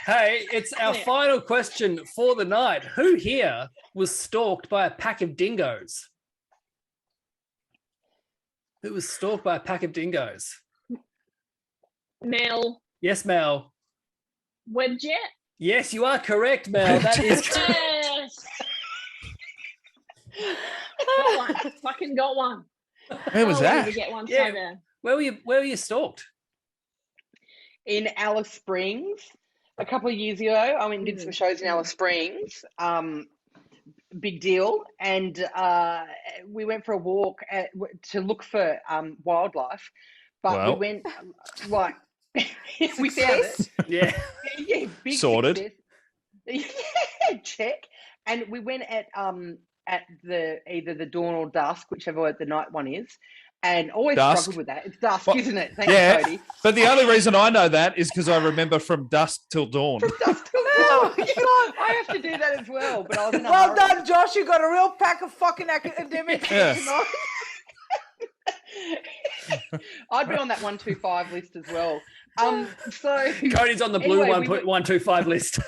hey, it's our Yeah. final question for the night. Who here was stalked by a pack of dingoes? Who was stalked by a pack of dingoes? Mel, Yes, Mel. Webjet. Yes, you are correct, Mel. That is Yes. Got one. Fucking got one. Where was I wanted that? to get one Yeah. so bad. Where were you stalked? In Alice Springs a couple of years ago. I went and did some shows in Alice Springs. Big deal. And we went for a walk to look for wildlife. But Well. we went like we found it. Yeah. Yeah, big Sorted. success. Yeah, check. And we went at the either the dawn or dusk, whichever the night one is. And always Dusk. struggled with that. It's dusk, Well, isn't it? Thanks, yeah. Cody. But the only reason I know that is because I remember from dusk till dawn. From dusk till dawn. I have to do that as well. But I was in a Well hurry. done, Josh. You got a real pack of fucking academics Yeah. tonight. I'd be on that 125 list as well. So Cody's on the blue Anyway, we were- 1.125 list.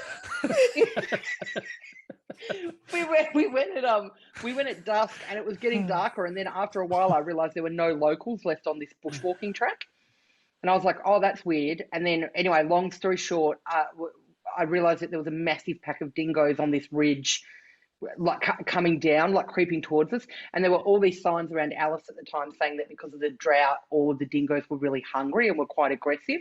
we went at dusk and it was getting darker, and then after a while I realized there were no locals left on this bushwalking track, and I was like, oh, that's weird. And then anyway, long story short, I realized that there was a massive pack of dingoes on this ridge, like coming down, like creeping towards us, and there were all these signs around Alice at the time saying that because of the drought all of the dingoes were really hungry and were quite aggressive.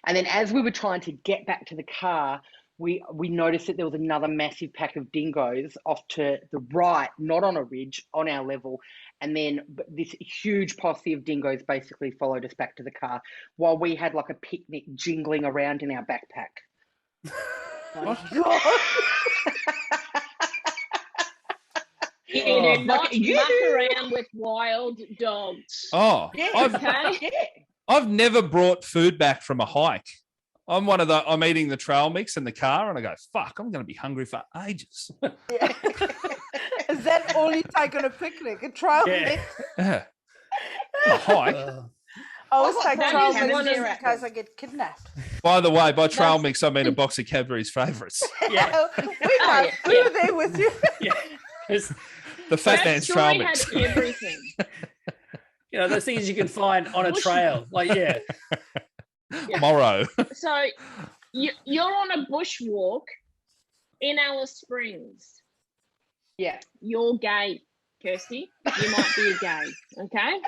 And then as we were trying to get back to the car, we noticed that there was another massive pack of dingoes off to the right, not on a ridge, on our level. And then this huge posse of dingoes basically followed us back to the car while we had like a picnic jingling around in our backpack. What? You Oh. do not You muck do. around with wild dogs. Oh, Yeah, Okay. yeah. I've never brought food back from a hike. I'm eating the trail mix in the car and I go, fuck, I'm going to be hungry for ages. Yeah. Is that all you take on a picnic? A trail Yeah. mix? Yeah. A hike. Uh, I always That take is trail one mix of- just in case I get kidnapped. By the way, by trail That's- mix, I mean a box of Cadbury's favourites. yeah. We know. yeah, We yeah. were there with you. Yeah. It's, The fat That man's trail story mix. had everything. you know, those things you can find on a trail. Like, yeah. Morrow. So you're on a bushwalk in Alice Springs. Yeah. You're gay, Kirsty. You might be a gay, okay?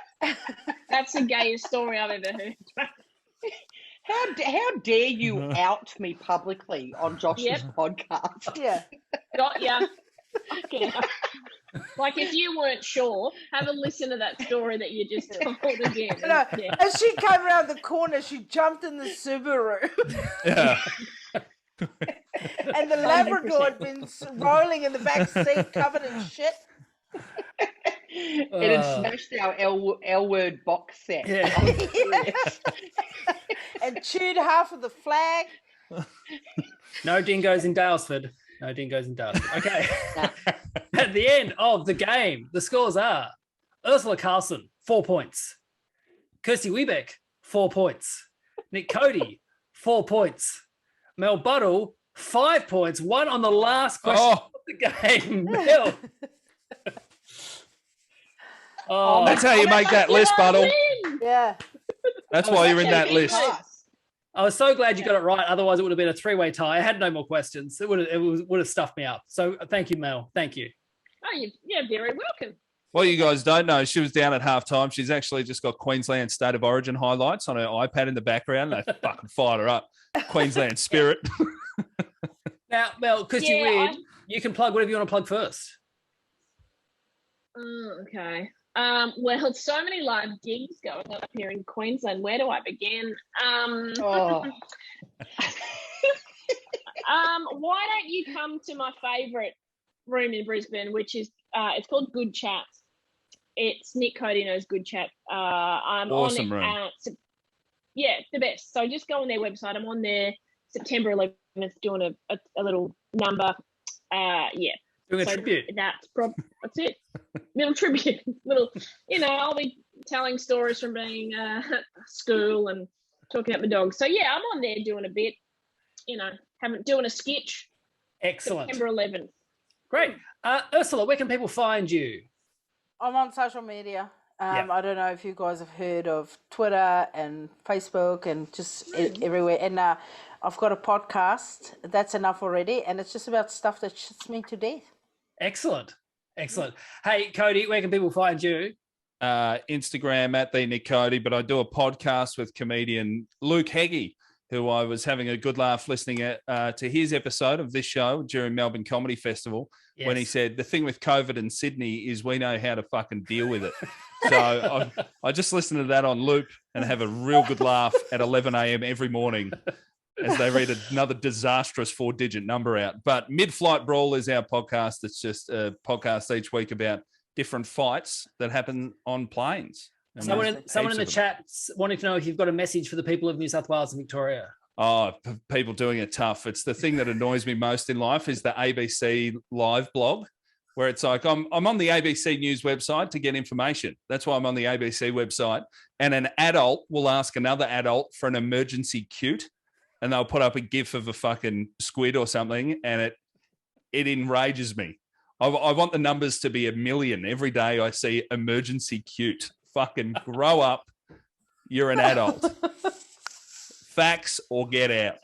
That's the gayest story I've ever heard. How dare you out me publicly on Josh's podcast? Yeah. Got ya. Okay. Like, if you weren't sure, have a listen to that story that you just told again. No, Yeah. as she came around the corner, she jumped in the Subaru. Yeah. And the Labrador had been rolling in the back seat, covered in shit. It had smashed our L-word box set. Yeah. And chewed half of the flag. No dingoes in Dalesford. No dingoes in Dalesford. Okay. At the end of the game, the scores are Urzila Carlson, 4 points. Kirsty Webeck, 4 points. Nick Cody, 4 points. Mel Buttle, 5 points. One on the last question of the game. Mel. Oh, That's how you make that list, Buttle. Yeah. That's why you're in that list. I was so glad you got it right. Otherwise, it would have been a three-way tie. I had no more questions. It would have stuffed me up. So thank you, Mel. Thank you. Oh, you're very welcome. Well, you guys don't know, she was down at halftime. She's actually just got Queensland State of Origin highlights on her iPad in the background. They fucking fired her up. Queensland spirit. Now, Mel, because you're weird, you can plug whatever you want to plug first. Okay. Well, so many live gigs going up here in Queensland. Where do I begin? Why don't you come to my favourite room in Brisbane, which is it's called Good Chat. It's Nick Cody knows Good Chat. I'm awesome on room. Yeah, the best. So just go on their website. I'm on there September 11th doing a little number. Yeah. Doing a tribute. That's it. Little tribute. I'll be telling stories from being at school and talking about my dog. So yeah, I'm on there doing a bit, doing a sketch. Excellent. September 11th. Great. Ursula, where can people find you? I'm on social media. Yep. I don't know if you guys have heard of Twitter and Facebook and just everywhere. And I've got a podcast. That's enough already. And it's just about stuff that shits me to death. Excellent. Hey, Cody, where can people find you? Instagram at the Nick Cody, but I do a podcast with comedian Luke Heggie, who I was having a good laugh listening to his episode of this show during Melbourne Comedy Festival, when he said, the thing with COVID in Sydney is we know how to fucking deal with it. So I just listen to that on loop and have a real good laugh at 11 a.m. every morning as they read another disastrous 4-digit number out. But Mid-Flight Brawl is our podcast. It's just a podcast each week about different fights that happen on planes. And someone in the chat wanting to know if you've got a message for the people of New South Wales and Victoria. Oh, people doing it tough. It's the thing that annoys me most in life is the ABC live blog, where it's like I'm on the ABC News website to get information. That's why I'm on the ABC website. And an adult will ask another adult for an emergency cute, and they'll put up a GIF of a fucking squid or something, and it enrages me. I want the numbers to be 1 million every day. I see emergency cute. Fucking grow up. You're an adult. Facts or get out.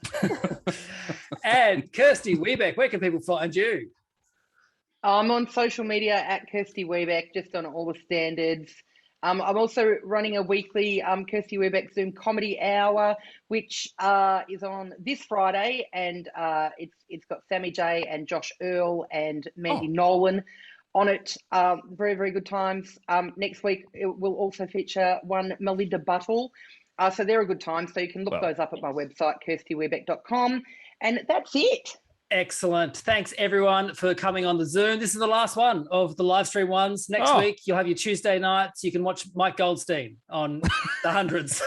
And Kirsty Webeck, where can people find you? I'm on social media at Kirsty Webeck, just on all the standards. I'm also running a weekly Kirsty Webeck Zoom comedy hour, which is on this Friday, and it's got Sammy J and Josh Earl and Mandy Nolan on it. Very, very good times. Next week, it will also feature one Mel Buttle. So they're a good time. So you can look those up at my website, kirstywebeck.com. And that's it. Excellent. Thanks, everyone, for coming on the Zoom. This is the last one of the live stream ones. Next week, you'll have your Tuesday nights. You can watch Mike Goldstein on the hundreds.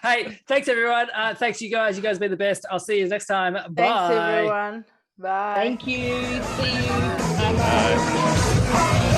Hey, thanks, everyone. Thanks, you guys. You guys have been the best. I'll see you next time. Bye. Thanks, everyone. Bye. Thank you. See you. Bye.